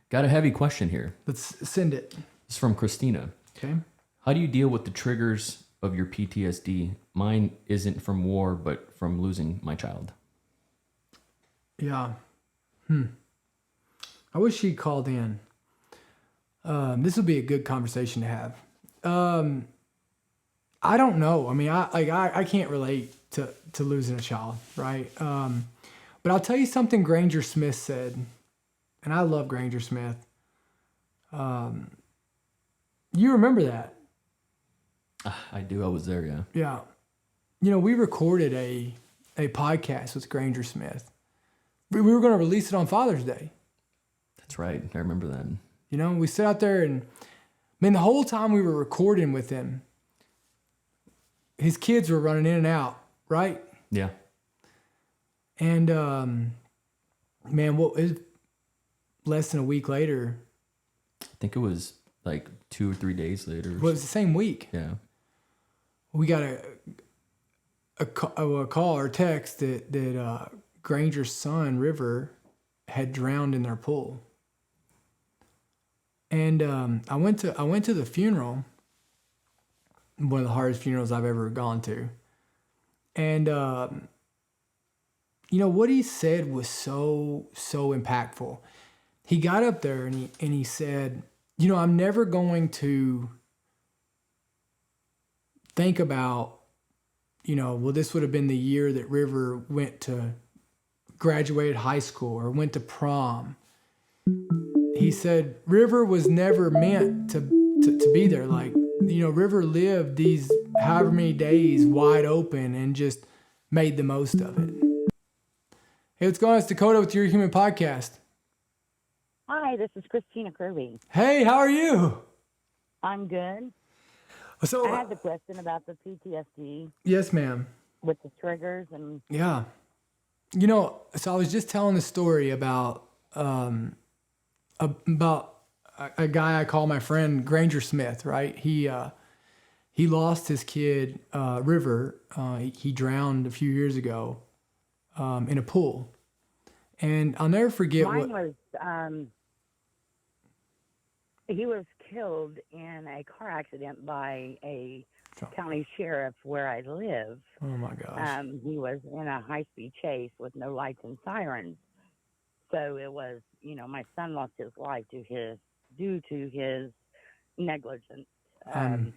Got a heavy question here. Let's send it. It's from Christina. Okay. How do you deal with the triggers of your PTSD? Mine isn't from war, but from losing my child. Yeah. I wish she called in. This would be a good conversation to have. I don't know. I mean, I can't relate to losing a child, right? But I'll tell you something Granger Smith said, and I love Granger Smith. You remember that? I do. I was there, yeah. Yeah. We recorded a podcast with Granger Smith. We were going to release it on Father's Day. That's right. I remember that. We sat out there and, man, the whole time we were recording with him, his kids were running in and out, right? Yeah. And, man, what is less than a week later? I think it was like 2 or 3 days later. Well, it was the same week. Yeah. We got a call or text that Granger's son, River, had drowned in their pool. And I went to the funeral, one of the hardest funerals I've ever gone to. And you know what he said was so impactful. He got up there and he said, you know, I'm never going to think about, you know, well, this would have been the year that River went to graduated high school or went to prom. He said River was never meant to be there. Like, you know, River lived these however many days wide open and just made the most of it. Hey, what's going on? It's Dakota with Your Human Podcast. Hi, this is Christina Kirby. Hey, how are you? I'm good. So I had the question about the PTSD yes, ma'am. with the triggers and Yeah. You know, so I was just telling a story about a guy I call my friend Granger Smith, right? He lost his kid, River. He drowned a few years ago in a pool. And I'll never forget mine was he was killed in a car accident by a county sheriff where I live. Oh my gosh. He was in a high-speed chase with no lights and sirens. So it was, you know, my son lost his life due to his negligence. And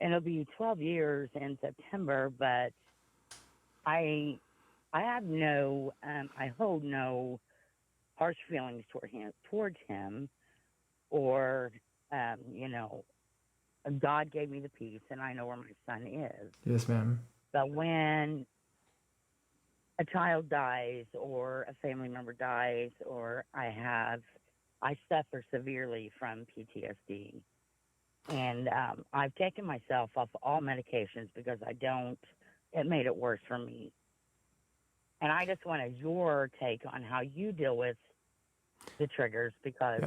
it'll be 12 years in September, but I have no, I hold no harsh feelings towards him, or, you know, God gave me the peace, and I know where my son is. Yes, ma'am. But when a child dies or a family member dies, or I suffer severely from PTSD. And I've taken myself off all medications because it made it worse for me. And I just wanted your take on how you deal with the triggers, because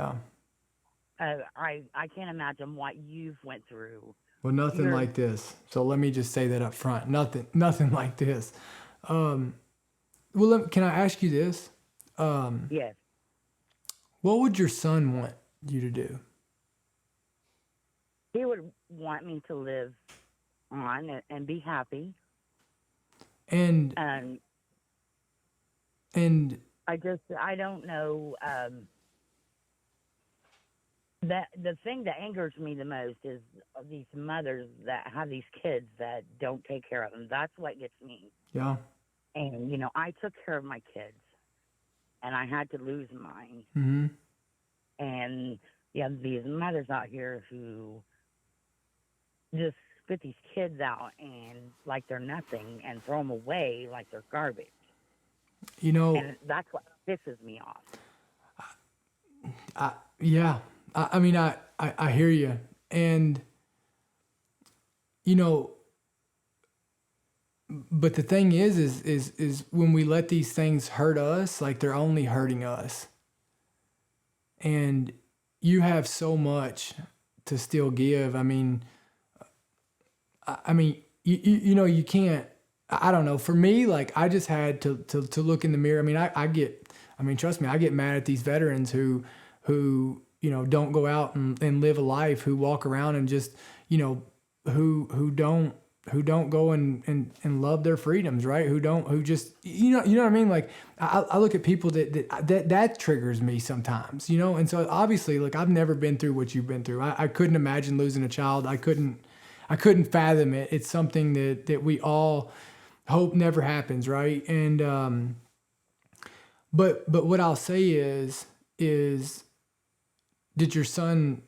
I can't imagine what you've went through. Well, nothing like this. So let me just say that up front. Nothing like this. Well, can I ask you this? Yes. What would your son want you to do? He would want me to live on and be happy. And I don't know. That the thing that angers me the most is these mothers that have these kids that don't take care of them. That's what gets me. Yeah. And, you know, I took care of my kids, and I had to lose mine. Mm-hmm. And you have these mothers out here who just spit these kids out and like they're nothing and throw them away like they're garbage. You know. And that's what pisses me off. Yeah. I mean, I hear you. And, you know, but the thing is when we let these things hurt us, like they're only hurting us. And you have so much to still give. I mean, you know, you can't, I don't know. For me, like I just had to look in the mirror. I mean, trust me, I get mad at these veterans who, you know, don't go out and live a life, who walk around and just, you know, who don't go and love their freedoms, right? Who just, you know what I mean? Like I look at people that triggers me sometimes, you know? And so obviously, like I've never been through what you've been through. I couldn't imagine losing a child. I couldn't fathom it. It's something that we all hope never happens. Right. And, but what I'll say is, did your son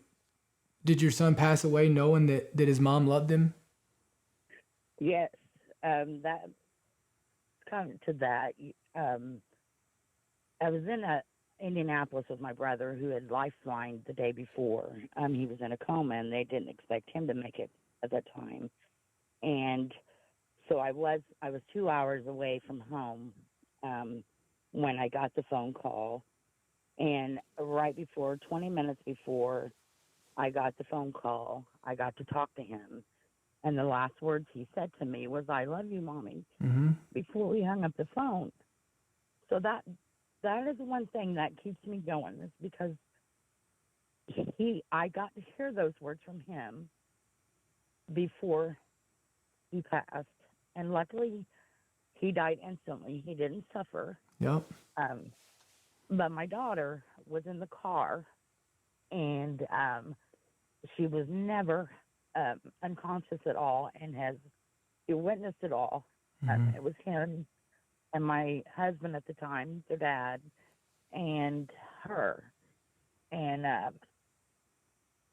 pass away knowing that his mom loved him? Yes, that come to that. I was in Indianapolis with my brother, who had lifeline the day before. He was in a coma, and they didn't expect him to make it at that time. And so I was 2 hours away from home when I got the phone call. And right before, 20 minutes before I got the phone call. I got to talk to him. And the last words he said to me was, "I love you, Mommy," Mm-hmm. before we hung up the phone. So that is one thing that keeps me going, is because I got to hear those words from him before he passed. And luckily, he died instantly. He didn't suffer. Yep. But my daughter was in the car, and she was never unconscious at all, and has witnessed it all. Mm-hmm. It was him and my husband at the time, their dad, and her, and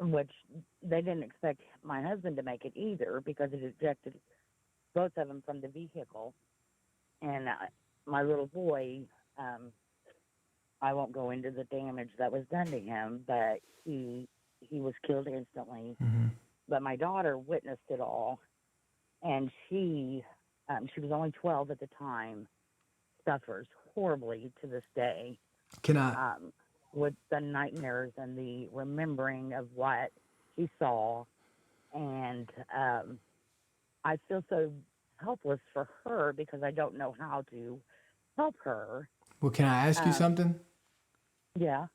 which they didn't expect my husband to make it either, because it ejected both of them from the vehicle. And my little boy, I won't go into the damage that was done to him, but he was killed instantly. Mm-hmm. But my daughter witnessed it all, and she was only 12 at the time, suffers horribly to this day. Can I? With the nightmares and the remembering of what she saw. And I feel so helpless for her, because I don't know how to help her. Well, can I ask you something? Yeah.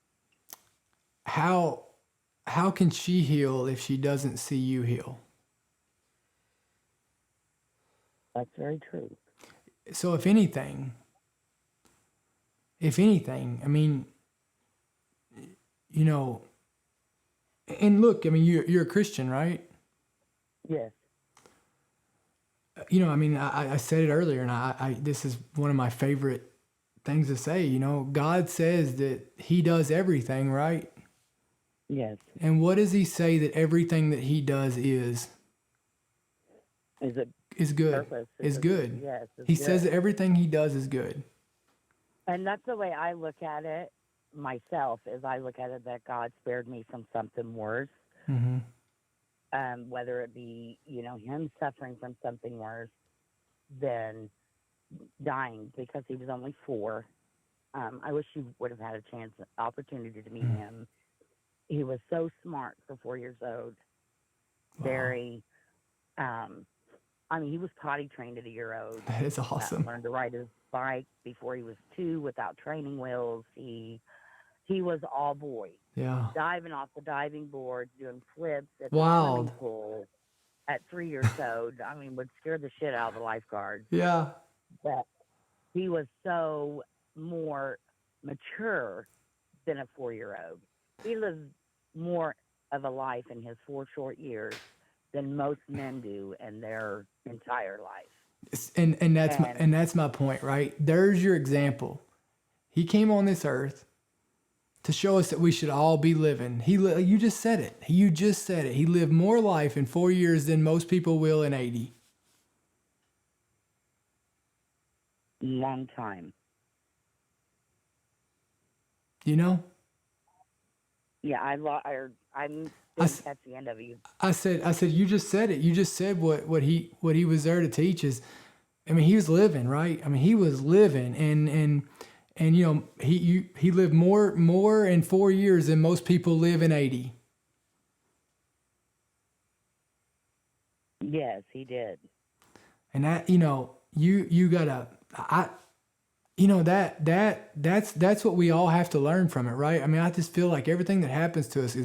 How can she heal if she doesn't see you heal? That's very true. So if anything, I mean, you know, and look, I mean, you're a Christian, right? Yes. You know, I mean, I said it earlier, and I this is one of my favorite things to say. You know, God says that He does everything, right? Yes. And what does He say that everything that He does is? Is good. Purpose. Is good. Yes. He says that everything He does is good. And that's the way I look at it myself, is I look at it that God spared me from something worse. Mm-hmm. Whether it be, you know, him suffering from something worse than dying, because he was only 4. I wish you would have had an opportunity to meet him. He was so smart for 4 years old. Wow. Very, I mean, he was potty trained at a year old. That is awesome. Learned to ride his bike before he was 2 without training wheels. He was all boy. Yeah. Diving off the diving board, doing flips at the Wild. swimming pool at 3 years old. I mean, would scare the shit out of the lifeguards. Yeah. But he was so more mature than a 4-year-old. He lived more of a life in his 4 short years than most men do in their entire life. And that's my point, right? There's your example. He came on this earth to show us that we should all be living. You just said it. You just said it. He lived more life in 4 years than most people will in 80. Long time. You know? Yeah, I didn't catch the end of you. I said, you just said it. You just said what he was there to teach is, I mean, he was living, right? I mean, he was living, and you know, he lived more in 4 years than most people live in 80. Yes, he did. And that, you know, you gotta, you know, that's what we all have to learn from it, right? I mean, I just feel like everything that happens to us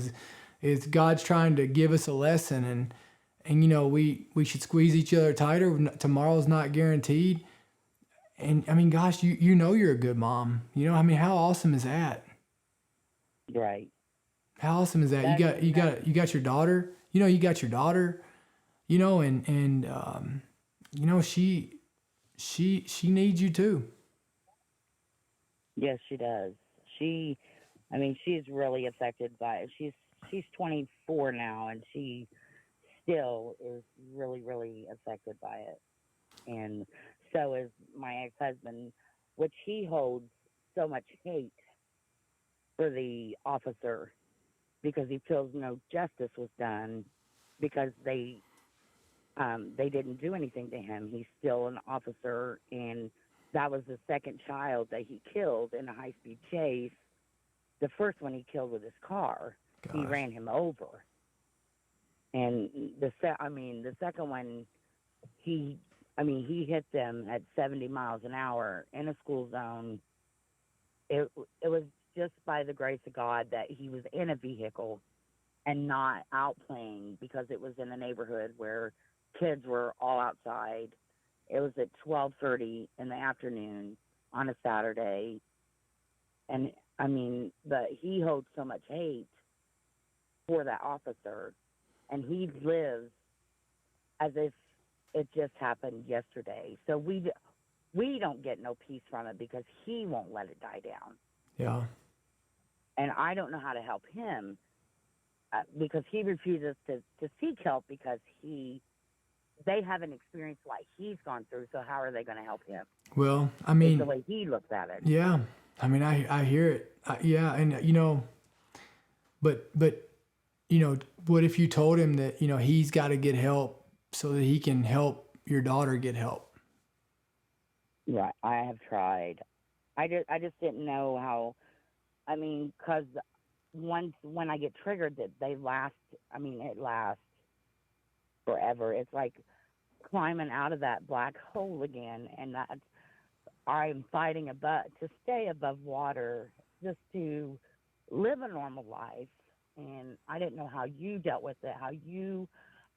is God's trying to give us a lesson, and you know, we should squeeze each other tighter. Tomorrow's not guaranteed. And I mean, gosh, you know you're a good mom. You know, I mean, how awesome is that? Right. How awesome is that? You got your daughter. You know, you got your daughter. You know, and you know, she needs you too. Yes, she does. She's really affected by it. She's 24 now, and she still is really, really affected by it. And so is my ex-husband, which he holds so much hate for the officer, because he feels no justice was done, because they didn't do anything to him. He's still an officer, and that was the second child that he killed in a high-speed chase. The first one he killed with his car. Gosh. He ran him over. And the second one, he hit them at 70 miles an hour in a school zone. It was just by the grace of God that he was in a vehicle and not out playing, because it was in a neighborhood where kids were all outside. It was at 12:30 in the afternoon on a Saturday. And but he holds so much hate for that officer, and he lives as if it just happened yesterday. So we don't get no peace from it because he won't let it die down. Yeah. And I don't know how to help him because he refuses to seek help because they haven't experienced what he's gone through. So how are they going to help him? Well, It's the way he looks at it. yeah. I hear it. Yeah. And, but, what if you told him that, he's got to get help so that he can help your daughter get help? Right. I have tried. I just didn't know how, because when I get triggered, that it lasts forever. It's like climbing out of that black hole again, and I'm fighting to stay above water, just to live a normal life. And I didn't know how you dealt with it, how you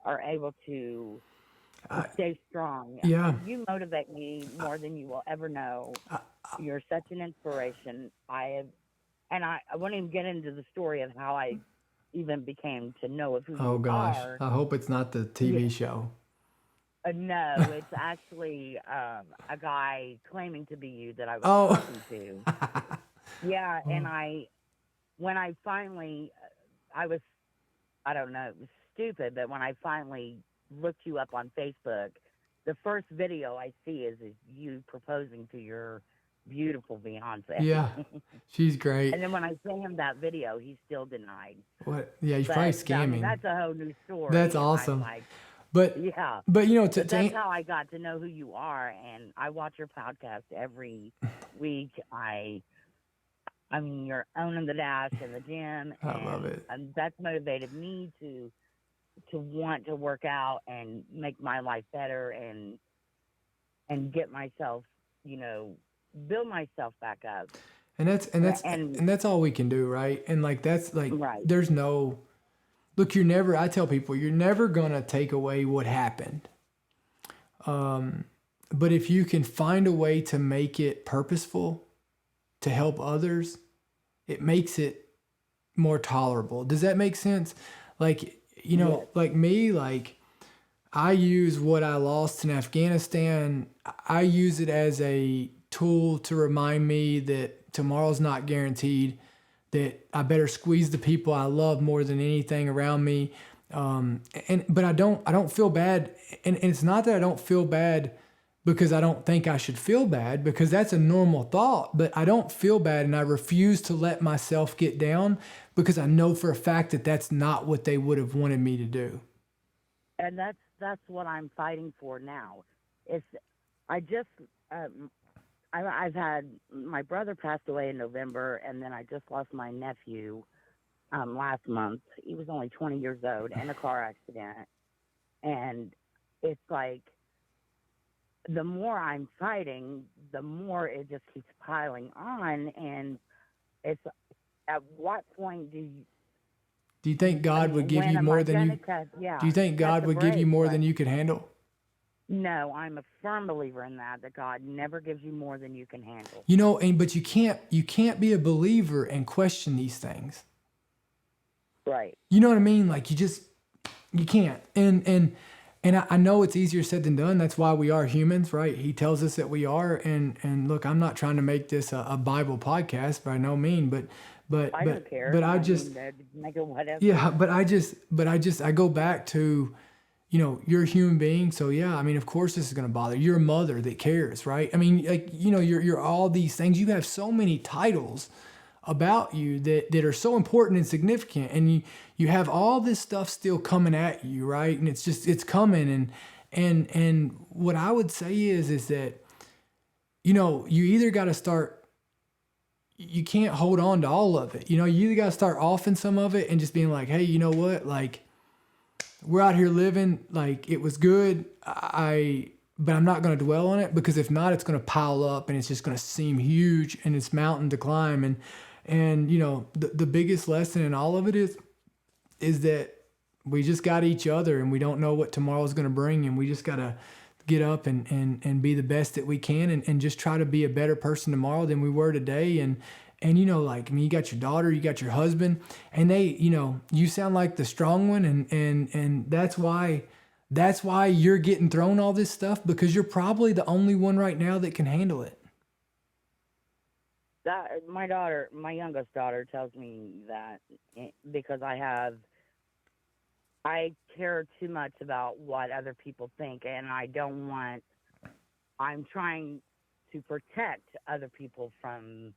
are able to stay strong. Yeah. You motivate me more than you will ever know. You're such an inspiration. I won't even get into the story of how I even became to know of who Oh you gosh. are. I hope it's not the TV show. No, it's actually a guy claiming to be you that I was talking to. Yeah, and when I finally, I don't know, it was stupid, but when I finally looked you up on Facebook, the first video I see is you proposing to your beautiful Beyonce. Yeah, she's great. And then when I send him that video, he's still denied. What? Yeah, he's probably scamming. That's a whole new story. That's awesome. But that's how I got to know who you are, and I watch your podcast every week. You're owning the dash in the gym. I love it. And that's motivated me to want to work out and make my life better and get myself, build myself back up. And that's all we can do, right? And right. There's no, look, I tell people, you're never gonna take away what happened. But if you can find a way to make it purposeful, to help others, it makes it more tolerable. Does that make sense? Yes. Like me, I use what I lost in Afghanistan. I use it as a tool to remind me that tomorrow's not guaranteed, that I better squeeze the people I love more than anything around me. But I don't feel bad. And it's not that I don't feel bad because I don't think I should feel bad, because that's a normal thought, but I don't feel bad, and I refuse to let myself get down because I know for a fact that that's not what they would have wanted me to do. And that's what I'm fighting for now. I've had, my brother passed away in November, and then I just lost my nephew last month. He was only 20 years old in a car accident. And it's like, the more I'm fighting, the more it just keeps piling on. And it's, at what point do you think God would give you more than you? Do you think God would give you more than you could handle? No, I'm a firm believer in that God never gives you more than you can handle. But you can't be a believer and question these things. Right. You know what I mean? You can't. And I know it's easier said than done. That's why we are humans, right? He tells us that we are. And look, I'm not trying to make this a Bible podcast by no means, but I don't care. But I just make it whatever. Yeah, but I go back to, you're a human being. So yeah, of course this is going to bother you. You're a mother that cares, right? You're all these things. You have so many titles about you that are so important and significant, and you have all this stuff still coming at you, right? And it's coming, and what I would say is that, you either got to start, you can't hold on to all of it. You either got to start offing some of it and just being like, hey, you know what? we're out here living like it was good. But I'm not going to dwell on it, because if not, it's going to pile up and it's just going to seem huge and it's mountain to climb. And you know, the biggest lesson in all of it is that we just got each other, and we don't know what tomorrow's going to bring, and we just got to get up and be the best that we can, and just try to be a better person tomorrow than we were today. And you know, like, I mean, you got your daughter, you got your husband, and they, you know, you sound like the strong one, and that's why you're getting thrown all this stuff, because you're probably the only one right now that can handle it. That my youngest daughter tells me that because I care too much about what other people think, and I'm trying to protect other people from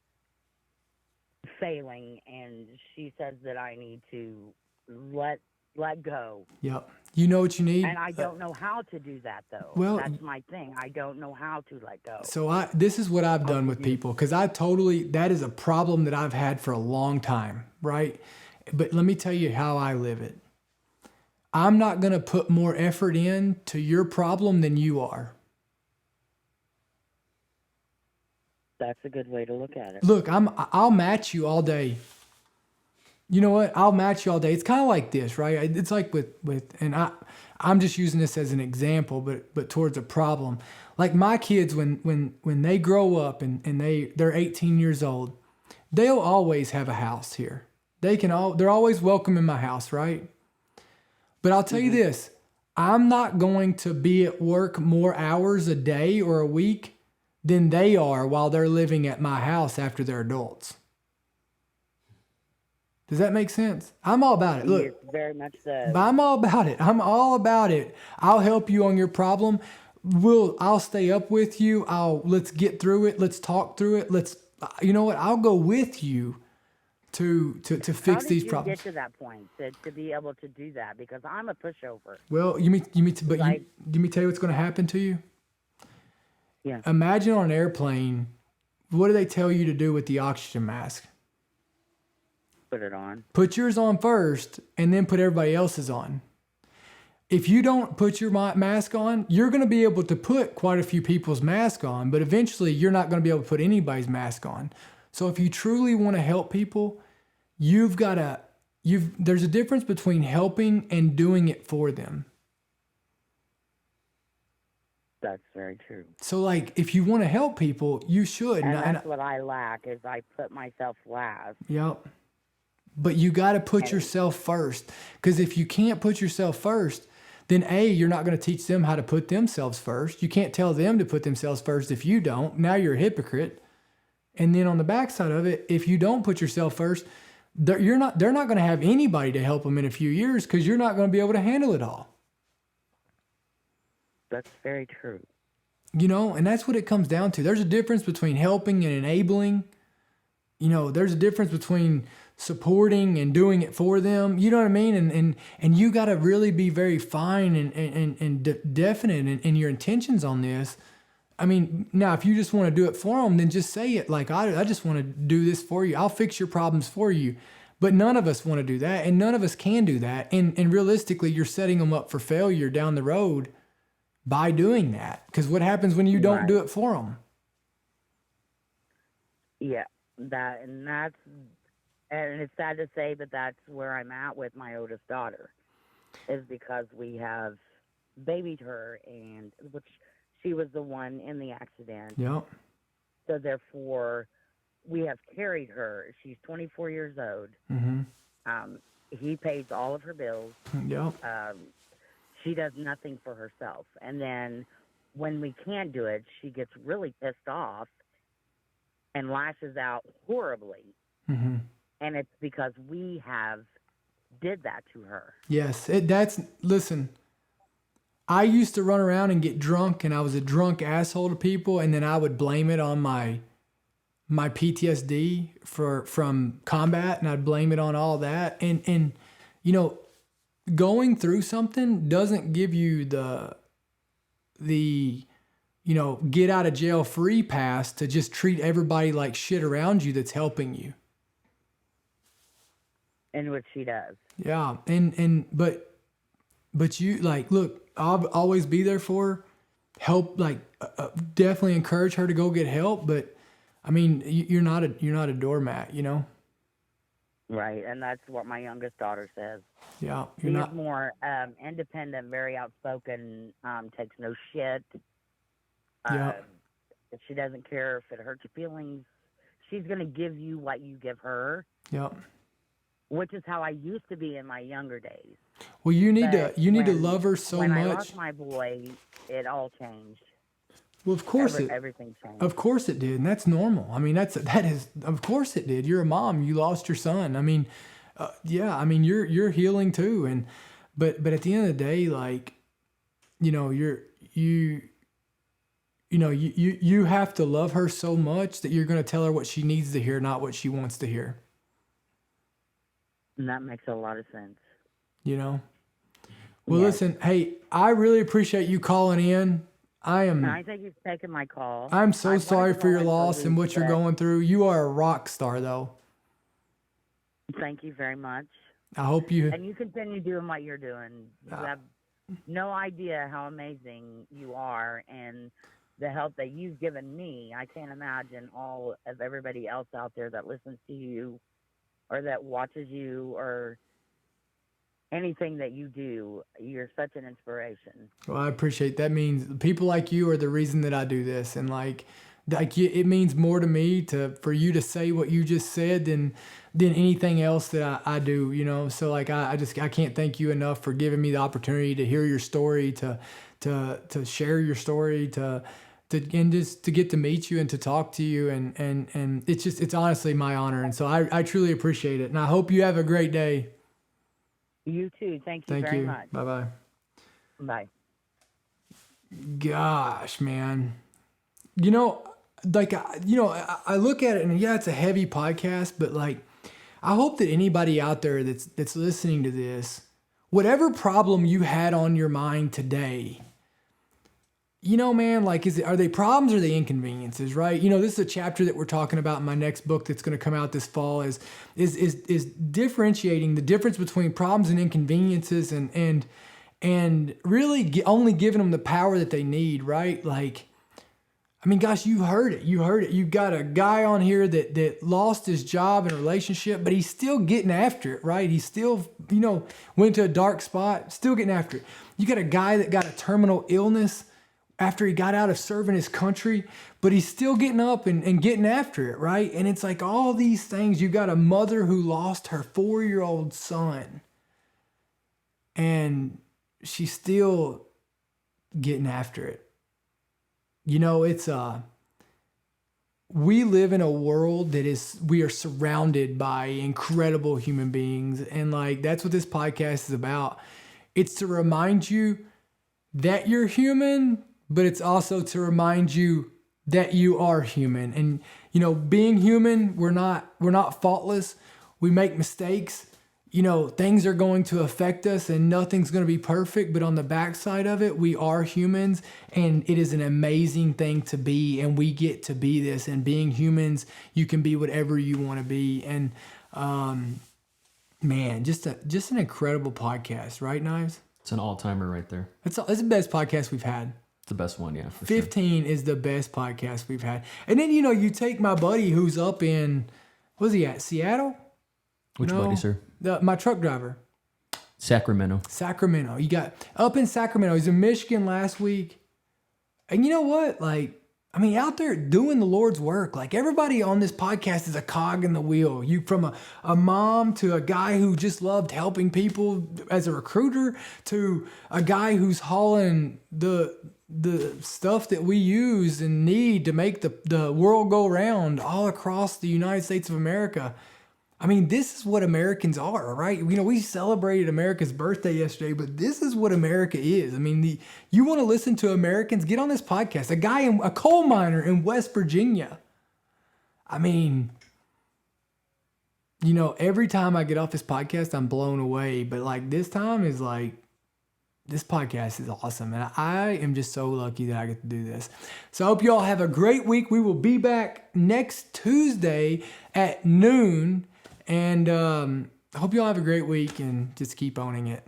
failing, and she says that I need to let go. Yep. You know what you need? And I don't know how to do that, though. Well, that's my thing. I don't know how to let go. So this is what I've done with people, because that is a problem that I've had for a long time, right? But let me tell you how I live it. I'm not going to put more effort into your problem than you are. That's a good way to look at it. Look, I'll match you all day. You know what? I'll match you all day. It's kind of like this, right? It's like and I'm just using this as an example, but towards a problem. Like my kids, when they grow up and they're 18 years old, they'll always have a house here. They're always welcome in my house, right? But I'll tell you this, I'm not going to be at work more hours a day or a week than they are while they're living at my house after they're adults. Does that make sense? I'm all about it. Look, yes, very much so. I'm all about it. I'm all about it. I'll help you on your problem. I'll stay up with you. Let's get through it. Let's talk through it. You know what? I'll go with you to fix these problems. How did you get to that point to be able to do that? Because I'm a pushover. Well, let me tell you what's going to happen to you. Yeah. Imagine on an airplane, what do they tell you to do with the oxygen mask? Put it on. Put yours on first, and then put everybody else's on. If you don't put your mask on, you're going to be able to put quite a few people's mask on, but eventually you're not going to be able to put anybody's mask on. So if you truly want to help people, there's a difference between helping and doing it for them. That's very true. So like, if you want to help people, you should. And that's what I lack, is I put myself last. Yep. But you got to put yourself first, because if you can't put yourself first, then you're not going to teach them how to put themselves first. You can't tell them to put themselves first if you don't. Now you're a hypocrite. And then on the backside of it, if you don't put yourself first, they're not going to have anybody to help them in a few years, because you're not going to be able to handle it all. That's very true. You know, and that's what it comes down to. There's a difference between helping and enabling. You know, there's a difference between supporting and doing it for them. You know what I mean? And you got to really be very fine and definite in your intentions on this. I mean, now, if you just want to do it for them, then just say it. Like, I just want to do this for you. I'll fix your problems for you. But none of us want to do that, and none of us can do that. And realistically, you're setting them up for failure down the road by doing that. Because what happens when you don't do it for them? Yeah, and it's sad to say, but that's where I'm at with my oldest daughter, is because we have babied her, and which she was the one in the accident. Yep. So therefore, we have carried her. She's 24 years old. Mm-hmm. He pays all of her bills. Yep. She does nothing for herself. And then when we can't do it, she gets really pissed off and lashes out horribly. Mm-hmm. And it's because we have did that to her. Yes. Listen, I used to run around and get drunk, and I was a drunk asshole to people, and then I would blame it on my PTSD from combat, and I'd blame it on all that. And you know, going through something doesn't give you the get out of jail free pass to just treat everybody like shit around you that's helping you. And which she does. Yeah, but But you like, look, I'll always be there for her. Help, like, definitely encourage her to go get help. But I mean, you're not a doormat, you know? Right, and that's what my youngest daughter says. Yeah, She's more independent, very outspoken, takes no shit. Yeah. If she doesn't care if it hurts your feelings, she's going to give you what you give her. Yeah. Which is how I used to be in my younger days. Well, you need to love her so much. When I lost my boy, it all changed. Well, of course everything changed. Of course it did, and that's normal. I mean, that is of course it did. You're a mom. You lost your son. I mean, yeah. I mean, you're healing too, and but at the end of the day, like, you know, you have to love her so much that you're going to tell her what she needs to hear, not what she wants to hear. And that makes a lot of sense. You know. Well, listen. Hey, I really appreciate you calling in. I think you've taken my call. I'm so sorry for your loss and what you're going through. You are a rock star, though. Thank you very much. I hope you... And you continue doing what you're doing. You have no idea how amazing you are, and the help that you've given me. I can't imagine all of everybody else out there that listens to you or that watches you or anything that you do. You're such an inspiration. Well, I appreciate that. Means people like you are the reason that I do this, and like it means more to me for you to say what you just said than anything else that I do, you know. So like I can't thank you enough for giving me the opportunity to hear your story, to share your story, and just to get to meet you and to talk to you, and it's honestly my honor, and so I truly appreciate it, and I hope you have a great day. You too. Thank you very much. Bye-bye. Bye. Gosh, man. You know, like, I look at it and yeah, it's a heavy podcast, but like, I hope that anybody out there that's listening to this, whatever problem you had on your mind today, you know, man, like, are they problems or are they inconveniences, right? You know, this is a chapter that we're talking about in my next book that's going to come out this fall is differentiating the difference between problems and inconveniences and really only giving them the power that they need, right? Like, I mean, gosh, you heard it. You've got a guy on here that lost his job and relationship, but he's still getting after it, right? He still, you know, went to a dark spot, still getting after it. You got a guy that got a terminal illness after he got out of serving his country, but he's still getting up and getting after it, right? And it's like all these things. You got a mother who lost her 4-year-old son, and she's still getting after it. You know, we live in a world we are surrounded by incredible human beings. And like, that's what this podcast is about. It's to remind you that you're human, but it's also to remind you that you are human. And, you know, being human, we're not faultless. We make mistakes. You know, things are going to affect us and nothing's going to be perfect, but on the backside of it, we are humans, and it is an amazing thing to be, and we get to be this. And being humans, you can be whatever you want to be. And man, just an incredible podcast, right, Knives? It's an all-timer right there. It's the best podcast we've had. It's the best one, yeah. For 15 sure. is the best podcast we've had. And then, you know, you take my buddy who's up in, where's he at, Seattle? Which buddy, sir? My truck driver. Sacramento. You got up in Sacramento. He's in Michigan last week. And you know what? Like, I mean, out there doing the Lord's work. Like, everybody on this podcast is a cog in the wheel. You from a mom to a guy who just loved helping people as a recruiter to a guy who's hauling the stuff that we use and need to make the world go round all across the United States of America. I mean, this is what Americans are, right? You know, we celebrated America's birthday yesterday, but this is what America is. I mean, you want to listen to Americans, get on this podcast. A coal miner in West Virginia. I mean, you know, every time I get off this podcast, I'm blown away. But like this time is like, this podcast is awesome. And I am just so lucky that I get to do this. So I hope you all have a great week. We will be back next Tuesday at noon. And I hope you all have a great week and just keep owning it.